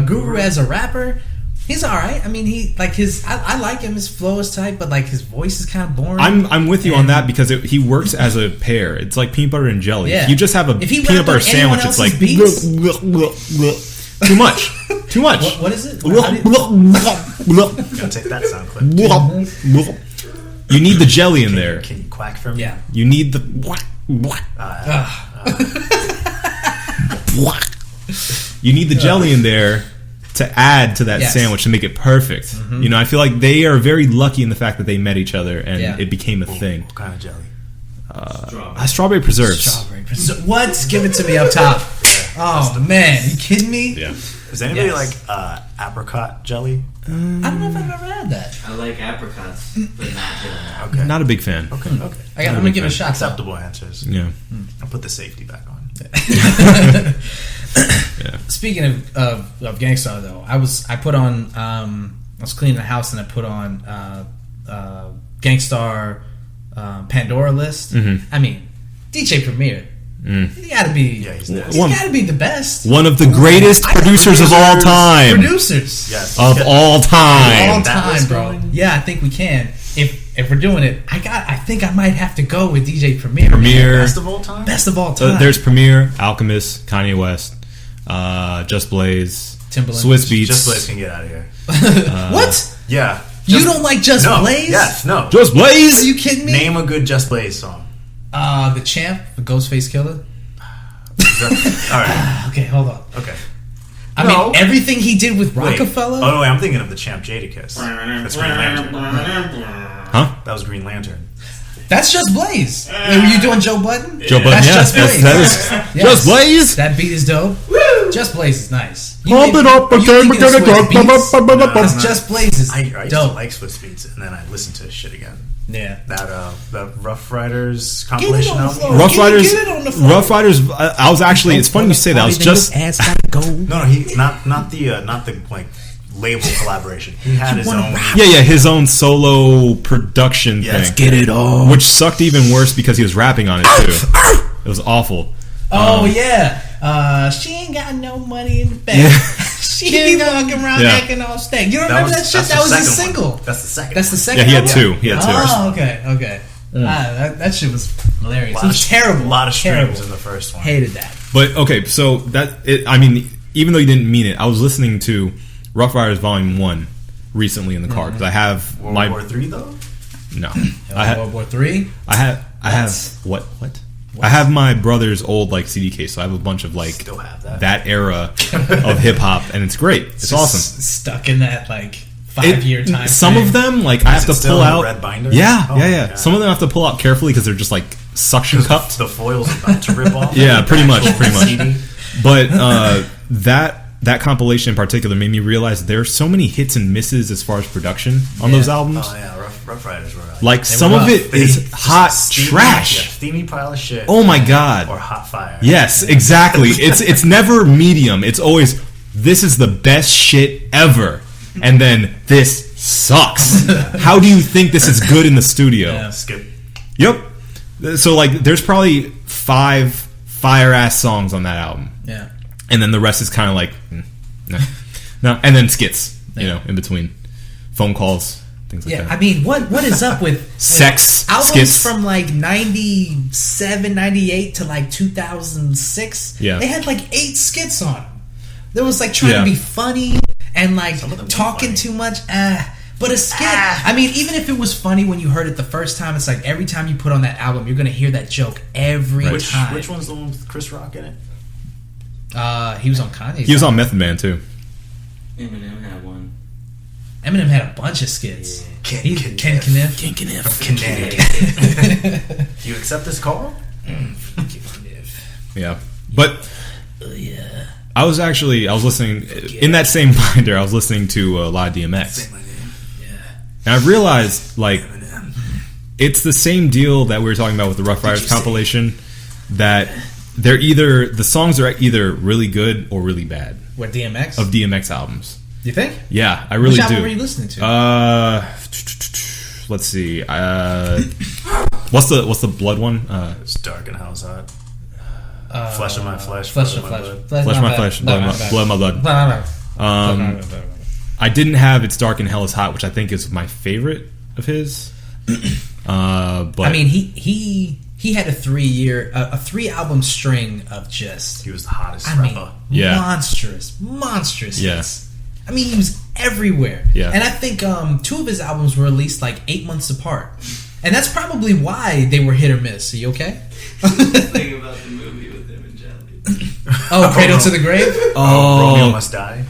Guru as a rapper, he's all right. I mean, he like his. I like him. His flow is tight, but like his voice is kind of boring. I'm with you on that because he works as a pair. It's like peanut butter and jelly. Yeah. If you just have a If he peanut rapped butter on anyone sandwich, it's like else's beats- too much. Too much. What is it? Gotta take that sound clip. You need the jelly in there. Can you quack for me? Yeah. You need the. You need the jelly in there to add to that Yes. sandwich to make it perfect. You know, I feel like they are very lucky in the fact that they met each other and Yeah. it became a thing. What kind of jelly? Strawberry preserves. Strawberry. What? Give it to me up top. Oh man, you kidding me? Yeah. Is anybody Yes. like apricot jelly? I don't know if I've ever had that. I like apricots, but not jelly. Okay. Not a big fan. Okay. I'm gonna give it a shot. though. Acceptable answers. Yeah. I'll put the safety back on. Speaking of Gangstar though, I was cleaning the house and I put on Gangstar Pandora list. I mean, DJ Premier. He gotta be. Yeah, he's He's nasty. gotta be the best. One of the greatest producers of all time. Producers. Yes. Of all time. All that time, list bro. going? Yeah, I think we can. If we're doing it, I think I might have to go with DJ Premier. Premier. Best of all time? Best of all time. There's Premier, Alchemist, Kanye West, Just Blaze, Timbaland. Swiss Beats. Just Blaze can get out of here. What? Yeah. You don't like Just No. Blaze? Yes. No. Just Blaze. Are you kidding me? Name a good Just Blaze song. The Champ, the Ghostface Killer. All right. Okay, hold on. Okay. I No. mean, everything he did with Wait. Rockefeller. Oh no, wait, I'm thinking of the Champ Jadakiss. That's Green Lantern. Huh? That was Green Lantern. That's Just Blaze. Were you doing Joe Budden? Joe Budden. That's Yeah, Just Blaze. that is Yes. Just Blaze. That beat is dope. Just Blaze is nice. Pump it up, you okay, thinking of we're gonna Swiss Beats? go. Because Just Blaze is I used to dope. like Swiss Beats, and then I listened to his shit again. Yeah. That the Rough Riders Get it compilation on the album. floor. Rough Get Riders. it on the floor. Rough Riders. I was actually. It's funny you say that. I was just. No, he not the like label collaboration. He had his own. Yeah, his own solo production Yes, thing. get it on. Which sucked even worse because he was rapping on it too. It was awful. Oh yeah. She ain't got no money in the bank. She be walking around Yeah. acting all stank. You don't remember that shit? that's That the was his second one. single. That's the second. That's the one. second. Yeah, he had album? two. He had two. Oh, okay. That shit was hilarious. Lot It was of- terrible. A lot of streams Terrible. in the first one. Hated that. But okay, so I mean, even though you didn't mean it, I was listening to Rough Riders Volume 1 recently in the car because I have World my War III though. no, World War III. I have what? I have my brother's old like CD case, so I have a bunch of like Still have that. era of hip hop, and it's great. It's awesome. Stuck in that like 5-year time. Some frame. of them, like I have Is to it still pull in a out. red binder? Yeah, Oh, yeah. my Some of God. them I have to pull out carefully because they're just like suction cupped. The foil's about to rip off. Yeah, pretty much. CD. But that compilation in particular made me realize there's so many hits and misses as far as production on those albums. Oh yeah, Rough Riders were Like some were of rough. it is hot trash. Yeah, steamy pile of shit. Oh my god. Or hot fire. Yes, exactly. It's never medium. It's always this is the best shit ever, and then this sucks. How do you think this is good in the studio? Yeah. Skip. Yep. So like, there's probably 5 fire ass songs on that album, Yeah. and then the rest is kind of like, no, and then skits, in between, phone calls, things like Yeah, that. I mean, what is up with Sex albums skits. from like 97, 98 to like 2006? Yeah. They had like 8 skits on them. There was like trying Yeah. to be funny and like of them were talking funny. too much. But a skit, I mean, even if it was funny when you heard it the first time, it's like every time you put on that album, you're going to hear that joke every time. Which one's the one with Chris Rock in it? He was on Kanye. He was on Method Man too. Eminem had one. Eminem had a bunch of skits. Ken Kniff. Do you accept this call? Yeah, but I was listening in that same binder. I was listening to a lot of DMX, and I realized like it's the same deal that we were talking about with the Rough Riders compilation. That the songs are either really good or really bad. What, DMX? Of DMX albums. You think? Yeah, I really Which album do. were you listening to? Let's see. What's the blood one? It's dark and hell's hot. Flesh of my flesh. Flesh blood of of my flesh. blood. Flesh my flesh, blood my blood. I didn't have It's Dark and Hell is Hot, which I think is my favorite of his. But I mean, he had a 3-album string of just. He was the hottest I mean, rapper. Yeah. monstrous Yeah. hits. I mean, he was everywhere. Yeah. And I think 2 of his albums were released like 8 months apart. And that's probably why they were hit or miss. Are you okay? Think about the movie with him and Jelly. Oh, Cradle to the Grave? Romeo Must Die.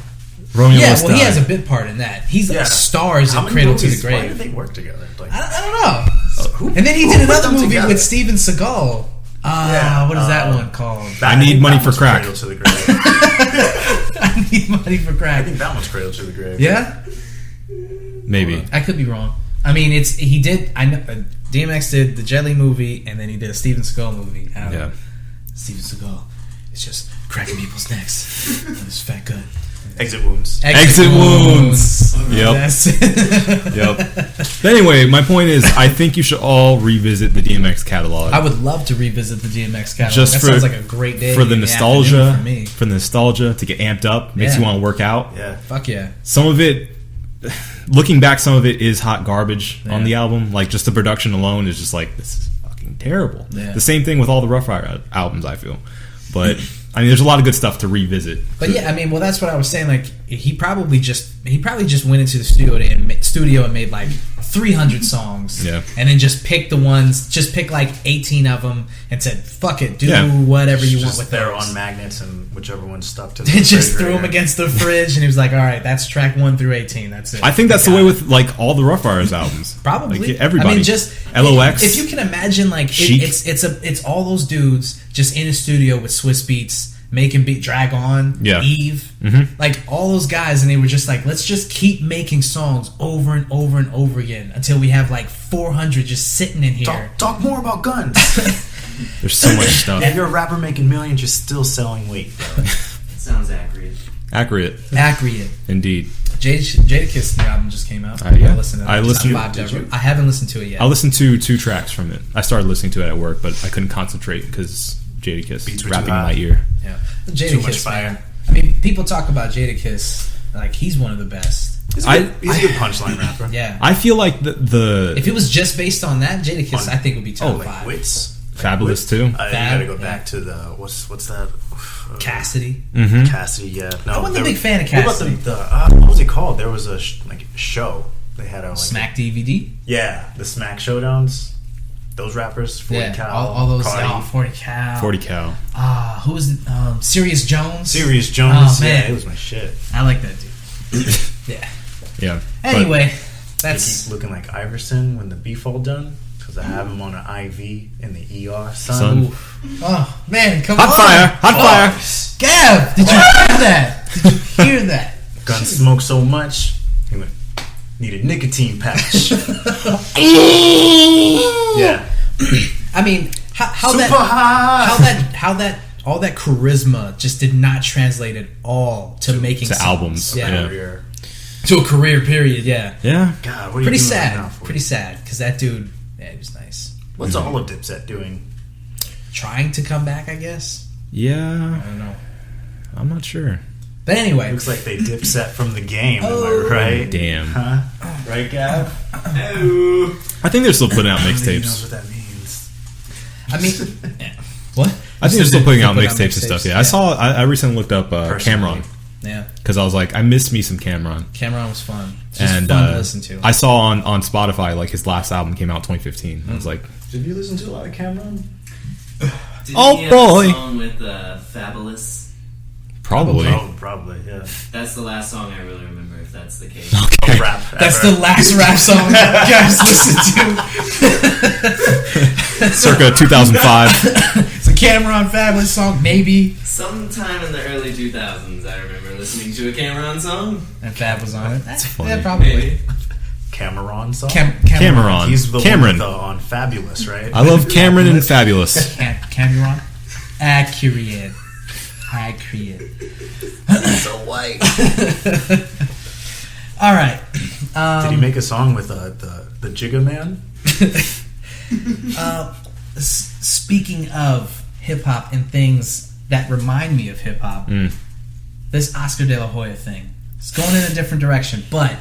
Romeo Yeah, Must well, he Die. has a bit part in that. He's like Yeah. stars How in many Cradle to movies- the Why Grave. did they work together? Like, I don't know. And then he did who put another them movie together? with Steven Seagal. What is that one called? I Need Money that for one's Crack. Cradle to the Grave. I Need Money for I Crack. think that one's Cradle to the Grave. Yeah? Maybe. I could be wrong. I mean, he did. I know DMX did the Jelly movie, and then he did a Steven Seagal movie. I don't know. Steven Seagal is just cracking people's necks. It's fat good. Exit Wounds. Exit Wounds. Yep. That's it. Yep. But anyway, my point is, I think you should all revisit the DMX catalog. I would love to revisit the DMX catalog. Just that for- sounds like a great day for the in nostalgia, afternoon for me. for the nostalgia to get amped up, makes Yeah. you want to work out. Yeah. Fuck yeah. Some of it, looking back, some of it is hot garbage on Yeah. the album. Like just the production alone is just like, this is fucking terrible. Yeah. The same thing with all the Rough Rider albums, I feel. But I mean, there's a lot of good stuff to revisit. But yeah, I mean, well, that's what I was saying. Like, he probably just went into the studio and made like 300 songs, Yeah. and then just picked like 18 of them and said, "Fuck it, do Yeah. whatever you Just want with there those." on magnets and whichever one stuck to the They just threw refrigerator. them against the fridge, and he was like, "All right, that's track 1 through 18. That's it." I think that's the Got way it. with like all the Rough Riders albums. Probably like, everybody. I mean, just LOX. If you can imagine, like Chic. it's all those dudes just in a studio with Swiss Beats making beat Drag On, Yeah. Eve, Mhm. like all those guys, and they were just like, let's just keep making songs over and over and over again until we have like 400 just sitting in here. Talk more about guns. There's so much stuff. If you're a rapper making millions, you're still selling weight, bro. Sounds accurate. Accurate, Accurate. indeed. Jadakiss, new album just came out. Yeah. I listened to it. I listened- I vibed over it. I haven't listened to it yet. I listened to 2 tracks from it. I started listening to it at work, but I couldn't concentrate because Jadakiss Beats were rapping too in my hot. ear. Yeah. Too much Jadakiss, fire. man. I mean, people talk about Jadakiss like he's one of the best. He's a good punchline rapper. Yeah. I feel like the If it was just based on that, Jadakiss, I think would be top Like 5. Wits. Fabulous too. You gotta go back to the what's that? Cassidy. Mm-hmm. Cassidy. Yeah. No, I wasn't a there- big fan of what about Cassidy. what was it called? There was a show. They had a like Smack DVD. Yeah, the Smack Showdowns. Those rappers, 40 Yeah. Cal, All those. Cardi, 40 Cal. 40 Cal. Who was it? Sirius Jones. Sirius Jones. Oh, man. Yeah, it was my shit. I like that dude. Yeah. Yeah. Anyway, He that's. keep looking like Iverson when the beef all done. Because I have him on an IV in the ER, son. Son. Oh man, come Hot on! fire! Hot fire! Gav, did you hear that? Did you hear that? Gun smoke so much, he went, need a nicotine patch. Yeah. I mean, how Super that high. how that all that charisma just did not translate at all to making To songs. albums. Yeah. Career. To a career period. Yeah, Yeah. God, what are pretty you doing right now sad. for? Pretty sad because that dude, yeah, he was nice. What's all of Dipset doing? Trying to come back, I guess. I Yeah. don't know, I'm not sure. but anyway, Looks like they Dipset from the game. Oh. Am I right? Damn. Huh? Right, Gav? I think they're still putting out Nobody knows mixtapes. what that means. I mean, yeah. What? I think they're still putting out Put mixtapes and stuff. Yeah. I recently looked up Cameron Yeah, because I was like, I miss me some Cameron. Cameron was fun. Just And fun to listen to. I saw on Spotify like his last album came out 2015. I was like, Did you listen to a lot of Cameron? Did Oh, he have boy. a song with Fabulous? Probably. Oh, probably, yeah. That's the last song I really remember, if that's the case. Okay. Rap. That's ever. the last rap song you guys listen to. Circa 2005. It's a Cameron Fabulous song, maybe. Sometime in the early 2000s, I remember listening to a Cameron song. And Fab was on it. That's funny. Yeah, probably. Maybe. Cameron song? Cameron. He's the Cameron. one with on Fabulous, right? I love Cameron and Fabulous. Cameron? Accurate. So white. All right. Did he make a song with the Jigga Man? Speaking of hip hop and things that remind me of hip hop, this Oscar De La Hoya thing, it's going in a different direction, but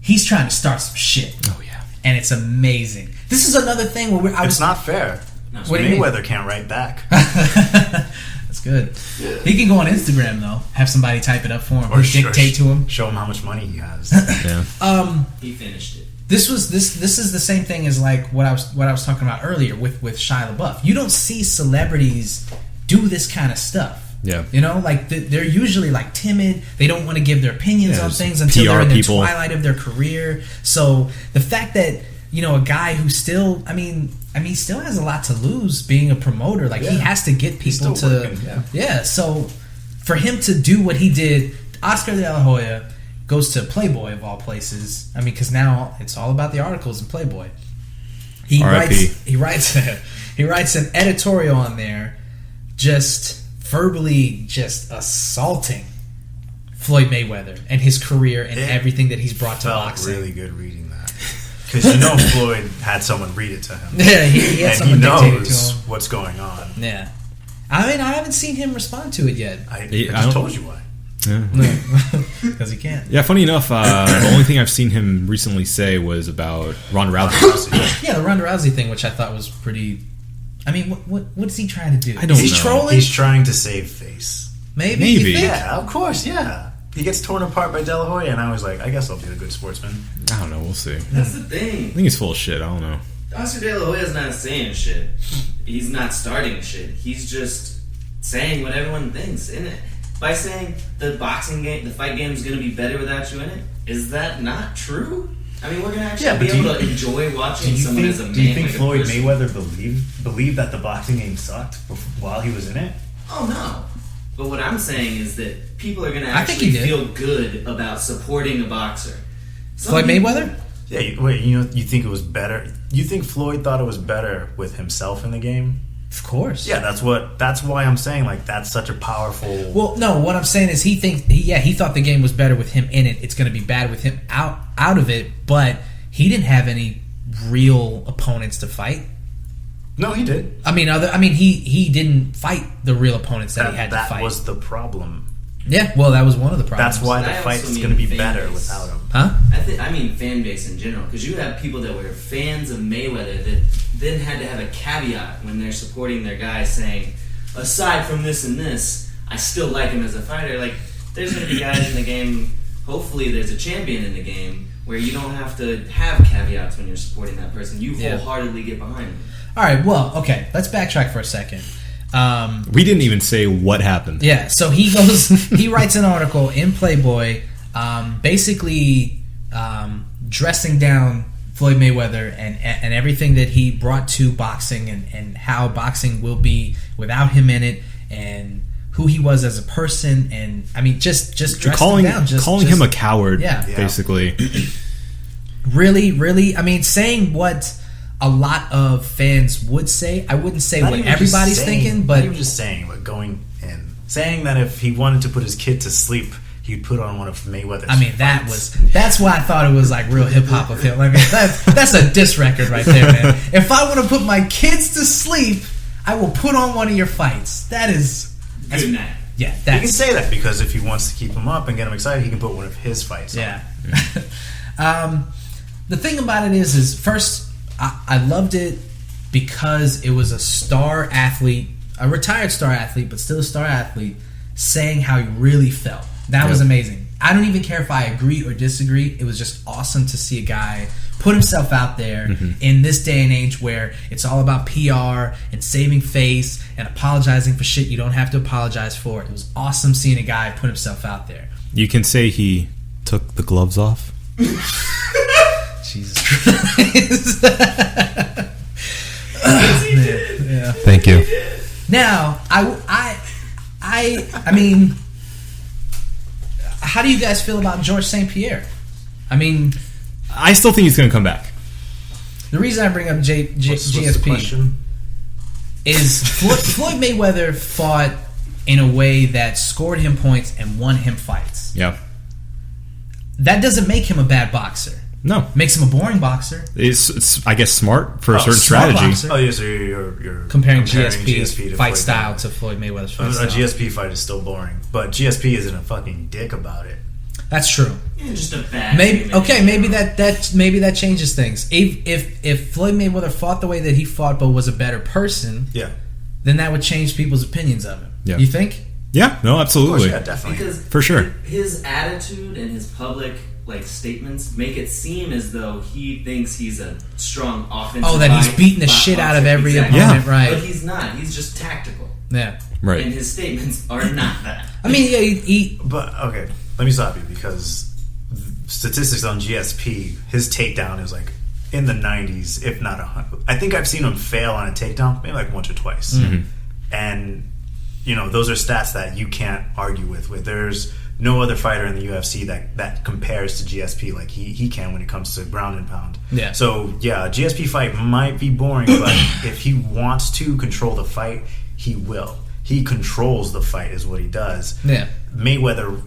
he's trying to start some shit. Oh, yeah. And it's amazing. This is another thing where It's not fair. What do you mean? Mayweather can't write back. That's good. He can go on Instagram though. Have somebody type it up for him or dictate to him. Show him how much money he has. Yeah. He finished it. This is the same thing as like what I was talking about earlier with Shia LaBeouf. You don't see celebrities do this kind of stuff. Yeah. You know, like they're usually like timid. They don't want to give their opinions on things until PR they're in the people. twilight of their career. So the fact that, you know, a guy who still, I mean, he still has a lot to lose being a promoter. Like he has to get people still to, working, yeah. So for him to do what he did, Oscar De La Hoya goes to Playboy of all places. I mean, because now it's all about the articles in Playboy. He R.I.P. writes an editorial on there, just verbally just assaulting Floyd Mayweather and his career and everything that he's brought to Felt boxing. really good reading that. Because you know Floyd had someone read it to him. Yeah, he had And someone he dictate it to knows him. what's going on. Yeah. I mean, I haven't seen him respond to it yet. I I just don't- told you why. Yeah. Because he can't. Yeah, funny enough, the only thing I've seen him recently say was about Ronda Rousey. Yeah, the Ronda Rousey thing, which I thought was pretty... I mean, what's he trying to do? I don't Is he know. trolling? He's trying to save face. Maybe. Maybe. You think? Yeah, of course, yeah. He gets torn apart by De La Hoya, and I was like, I guess I'll be a good sportsman. I don't know, we'll see. That's the thing. I think he's full of shit, I don't know. Oscar De La Hoya's not saying shit. He's not starting shit. He's just saying what everyone thinks. And by saying the boxing game, the fight game is going to be better without you in it, is that not true? I mean, we're going to actually be able to enjoy watching someone as a man. Do you think like a Floyd person. Mayweather believed that the boxing game sucked while he was in it? Oh, no. But what I'm saying is that people are going to I think actually he did. feel good about supporting a boxer. Some Floyd people- Mayweather? Yeah, you think it was better? You think Floyd thought it was better with himself in the game? Of course. Yeah, that's why I'm saying like that's such a powerful. Well, no, what I'm saying is he thought the game was better with him in it. It's going to be bad with him out of it, but he didn't have any real opponents to fight. No, he did. I mean, he didn't fight the real opponents that he had to That fight. was the problem. Yeah, well, that was one of the problems. That's why the I fight's also going to be mean fan better base. without him. Huh? I mean fan base in general, because you have people that were fans of Mayweather that then had to have a caveat when they're supporting their guy, saying, aside from this and this, I still like him as a fighter. Like, there's going to be guys in the game, hopefully there's a champion in the game, where you don't have to have caveats when you're supporting that person. You Yeah. wholeheartedly get behind him. All right, well, okay, let's backtrack for a second. We didn't even say what happened. Yeah, so he writes an article in Playboy, basically dressing down Floyd Mayweather and everything that he brought to boxing and how boxing will be without him in it and who he was as a person, and I mean just dressing Calling him down, calling him a coward, Yeah. basically. really, I mean, saying what a lot of fans would say. I wouldn't say Not what even just everybody's saying- thinking, not but even just saying, but going in, saying that if he wanted to put his kid to sleep, he'd put on one of Mayweather's. I mean, fights. that's why I thought it was like real hip hop of him. I mean, that's a diss record right there, man. If I want to put my kids to sleep, I will put on one of your fights. That's Good night. yeah, He can that's say that because if he wants to keep him up and get him excited, he can put one of his fights on. yeah. The thing about it is first I loved it because it was a star athlete, a retired star athlete, but still a star athlete, saying how he really felt. That was amazing. I don't even care if I agree or disagree. It was just awesome to see a guy put himself out there in this day and age where it's all about PR and saving face and apologizing for shit you don't have to apologize for. It was awesome seeing a guy put himself out there. You can say he took the gloves off. Jesus Christ. Yeah. Thank you. Now, I mean, how do you guys feel about Georges St. Pierre? I mean, I still think he's going to come back. the reason I bring up What's the GSP question? is Floyd Mayweather fought in a way that scored him points and won him fights. Yeah. That doesn't make him a bad boxer. No. Makes him a boring boxer. It's I guess, smart for a certain smart strategy. boxer. Oh, yeah, so you're Comparing GSP GSP's to fight Floyd style Mayweather. to Floyd Mayweather's fight A style. GSP fight is still boring, but GSP isn't a fucking dick about it. That's true. Yeah, just a bad. Maybe that changes things. If Floyd Mayweather fought the way that he fought, but was a better person, Yeah, then that would change people's opinions of him. Yeah. You think? Yeah, no, of course, absolutely. yeah, definitely. Because For sure. his attitude and his public statements make it seem as though he thinks he's a strong offensive. Oh, that he's beating the shit out of every Exactly. opponent, Yeah. right? But he's not. He's just tactical, Yeah. Right. and his statements are not that. I mean, yeah, he But okay, let me stop you because statistics on GSP, his takedown is like in the 90s, if not 100. I think I've seen him fail on a takedown maybe like once or twice, and those are stats that you can't argue with. There's no other fighter in the UFC that compares to GSP like he can when it comes to ground and pound. Yeah. So yeah, a GSP fight might be boring, but if he wants to control the fight, he will. He controls the fight is what he does. Yeah. Mayweather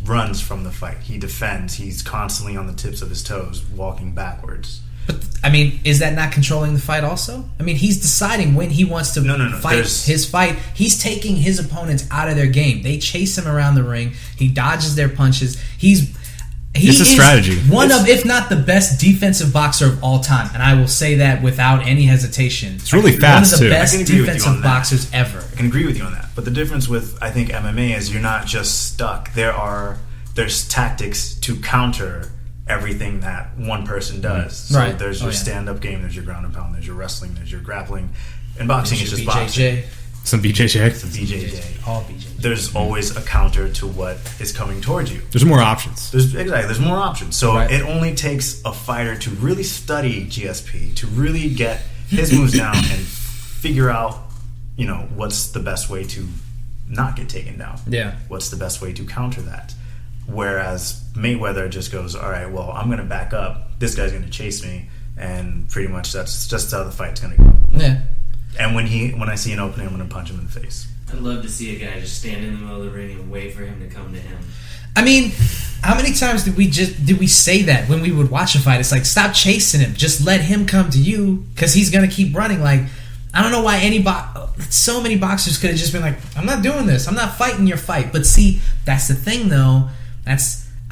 runs from the fight. He defends. He's constantly on the tips of his toes, walking backwards. But I mean, is that not controlling the fight also? I mean, he's deciding when he wants to No. fight his fight. He's taking his opponents out of their game. They chase him around the ring. He dodges their punches. He It's a is strategy. One of, if not the best defensive boxer of all time. And I will say that without any hesitation. It's really fast, One of the too. best I can agree with you on defensive that. boxers ever. I can agree with you on that. But the difference with, I think, MMA is you're not just stuck. There's tactics to counter everything that one person does. So Right. there's Oh, your yeah. stand-up game, there's your ground and pound, there's your wrestling, there's your grappling. And boxing is just boxing. BJJ. Some BJJ. It's a BJJ. All BJJ. There's always a counter to what is coming towards you. There's more options. There's more options. So Right. it only takes a fighter to really study GSP, to really get his moves down and figure out, what's the best way to not get taken down. Yeah. What's the best way to counter that? Whereas Mayweather just goes, all right, well, I'm going to back up. This guy's going to chase me, and pretty much that's just how the fight's going to go. Yeah. And when I see an opening, I'm going to punch him in the face. I'd love to see a guy just stand in the middle of the ring and wait for him to come to him. I mean, how many times did we say that when we would watch a fight? It's like, stop chasing him. Just let him come to you because he's going to keep running. Like, I don't know why so many boxers could have just been like, I'm not doing this. I'm not fighting your fight. But see, that's the thing, though.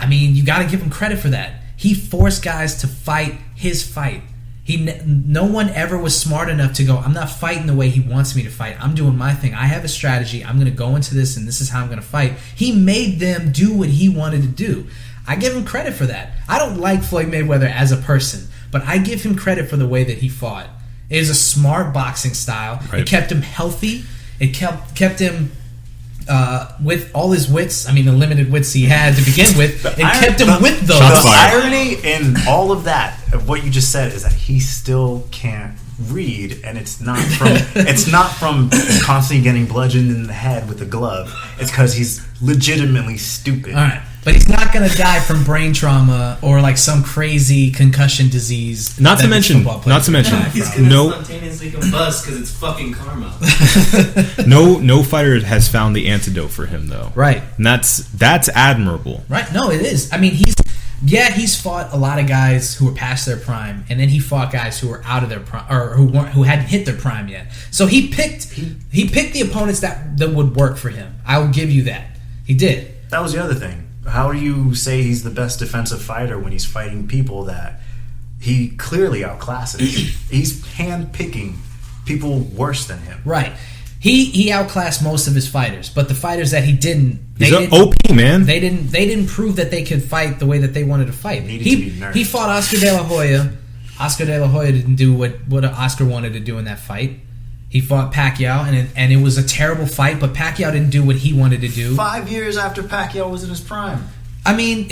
You got to give him credit for that. He forced guys to fight his fight. No one ever was smart enough to go, I'm not fighting the way he wants me to fight. I'm doing my thing. I have a strategy. I'm going to go into this, and this is how I'm going to fight. He made them do what he wanted to do. I give him credit for that. I don't like Floyd Mayweather as a person, but I give him credit for the way that he fought. It is a smart boxing style. Right. It kept him healthy. It kept him with all his wits. I mean, the limited wits he had to begin with. It kept him with those. Shots The fired. irony in all of that, of what you just said, is that he still can't read, and it's not from constantly getting bludgeoned in the head with a glove. It's because he's legitimately stupid. All right. But he's not going to die from brain trauma or like some crazy concussion disease. Not to that mention, football players die He's from. gonna no, spontaneously combust because it's fucking karma. no fighter has found the antidote for him though. Right. And that's admirable. Right. No, it is. I mean, he's fought a lot of guys who were past their prime, and then he fought guys who were out of their prime or who hadn't hit their prime yet. So he picked the opponents that would work for him. I will give you that. He did. That was the other thing. How do you say he's the best defensive fighter when he's fighting people that he clearly outclasses? He's hand-picking people worse than him. Right. he outclassed most of his fighters, but the fighters that he didn't, He's an OP, man. They didn't prove that they could fight the way that they wanted to fight. Needed to be nerfed. He fought Oscar De La Hoya. Oscar De La Hoya didn't do what Oscar wanted to do in that fight. He fought Pacquiao, and it was a terrible fight, but Pacquiao didn't do what he wanted to do. 5 years after Pacquiao was in his prime. I mean,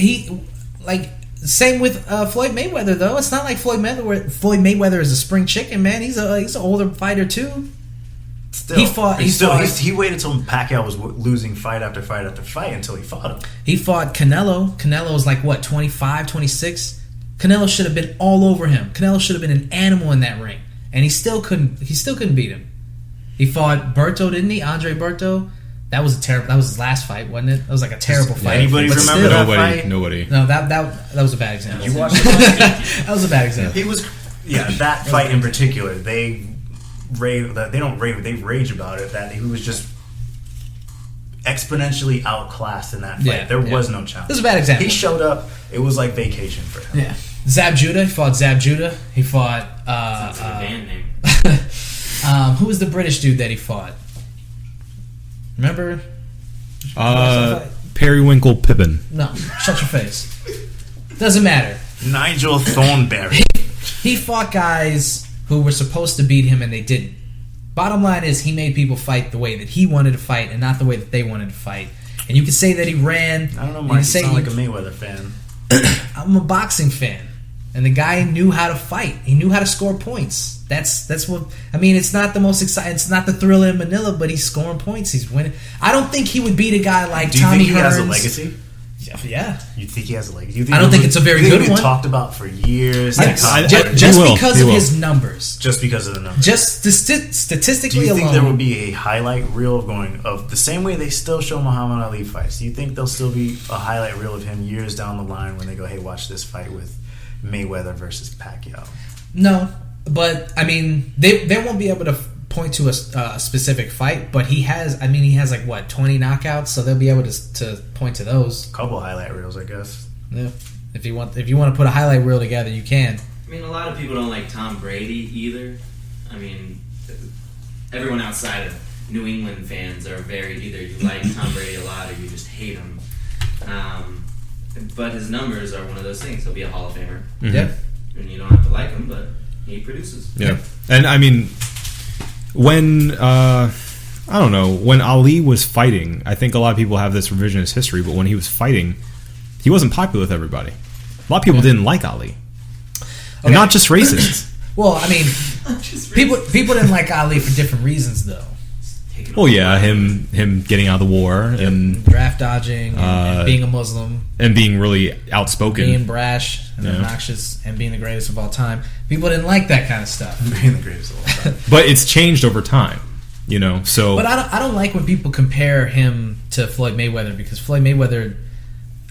same with Floyd Mayweather, though. It's not like Floyd Mayweather is a spring chicken, man. He's an older fighter too. Still, he waited till Pacquiao was losing fight after fight after fight until he fought him. He fought Canelo. Canelo was like, what, 25, 26? Canelo should have been all over him. Canelo should have been an animal in that ring. And he still couldn't beat him. He fought Berto, didn't he? Andre Berto. That was his last fight, wasn't it? That was like a terrible fight. Anybody But remember still- that fight? Nobody. No, that was a bad example. You watched it? That was a bad example. He was, that fight in particular. They rage about it. That he was just exponentially outclassed in that fight. Yeah, there yeah. was no challenge. This is a bad example. He showed up. It was like vacation for him. Yeah. Zab Judah. He fought Zab Judah. He fought. That's a band name. Who was the British dude that he fought? Remember? Periwinkle Pippin. No. Shut your face. Doesn't matter. Nigel Thornberry. He fought guys who were supposed to beat him and they didn't. Bottom line is he made people fight the way that he wanted to fight and not the way that they wanted to fight. And you can say that he ran. I don't know, you Mike. can You say sound like a Mayweather fan. I'm a boxing fan. And the guy knew how to fight. He knew how to score points. That's what I mean. It's not the most exciting. It's not the Thriller in Manila, but he's scoring points. He's winning. I don't think he would beat a guy like Do you Tommy think he Hearns. has a legacy? Yeah. You think he has a legacy? I don't think it's a very good one. Talked about for years. Yes. Just Just He will. because He of will. his numbers. just because of the numbers. Just Do statistically you think alone. there will be a highlight reel of the same way they still show Muhammad Ali fights? Do you think there'll still be a highlight reel of him years down the line when they go, "Hey, watch this fight with Mayweather versus Pacquiao"? No, but I mean, they won't be able to point to a specific fight. But he has like what 20 knockouts, so they'll be able to point to those. A couple highlight reels, I guess. Yeah. If you want to put a highlight reel together, you can. I mean, a lot of people don't like Tom Brady either. I mean, everyone outside of New England fans are either you like Tom Brady a lot or you just hate him. But his numbers are one of those things. He'll be a Hall of Famer. Mhm. Yeah. And you don't have to like him, but he produces. Yeah. And I mean, when when Ali was fighting, I think a lot of people have this revisionist history, but when he was fighting, he wasn't popular with everybody. A lot of people didn't like Ali. And not just racists. Well, I mean, people didn't like Ali for different reasons, though. Well, yeah, him getting out of the war and Draft dodging and being a Muslim, being really outspoken. being brash and Yeah. obnoxious, and being the greatest of all time. People didn't like that kind of stuff. Being the greatest of all time. But it's changed over time, so... But I don't like when people compare him to Floyd Mayweather, because Floyd Mayweather,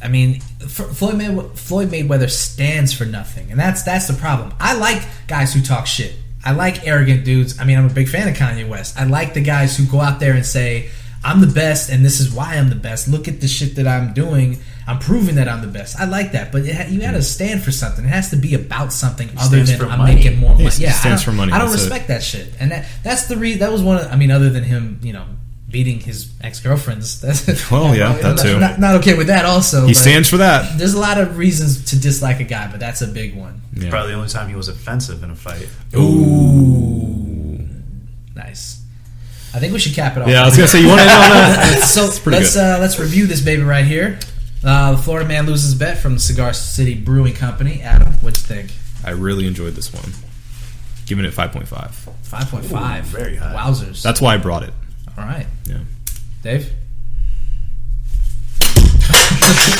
I mean, Floyd Mayweather stands for nothing, and that's the problem. I like guys who talk shit. I like arrogant dudes. I mean, I'm a big fan of Kanye West. I like the guys who go out there and say, I'm the best, and this is why I'm the best. Look at the shit that I'm doing. I'm proving that I'm the best. I like that, but you got to stand for something. It has to be about something other stands than for I'm money. making more money. He stands for money. I don't That's respect that shit, and that's the reason. That was one of. I mean, other than him, beating his ex-girlfriends. Well, yeah, that too. Not okay with that. Also, He but stands for that. There's a lot of reasons to dislike a guy, but that's a big one. Yeah. Probably the only time he was offensive in a fight. Ooh, nice. I think we should cap it off. Yeah, I was going to say, you want to know that? So pretty let's review this baby right here. The Florida man loses bet from the Cigar City Brewing Company. Adam, what'd you think? I really enjoyed this one. Giving it 5.5. 5.5. Very high. Wowzers. That's why I brought it. All right. Yeah. Dave?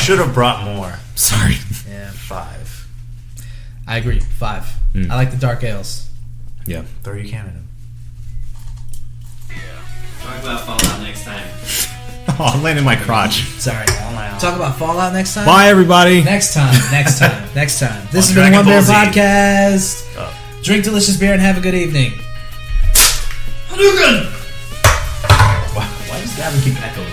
Should have brought more. Sorry. Yeah. 5. I agree. 5. Mm. I like the dark ales. Yeah. Throw your can at him. Talk about Fallout next time. Oh, I'm laying in my crotch. Sorry. Talk about Fallout next time? Bye, everybody. Next time. This has been the Dragon One Bear Ball Z. Podcast. Oh. Drink delicious beer and have a good evening. Why does Gavin keep echoing?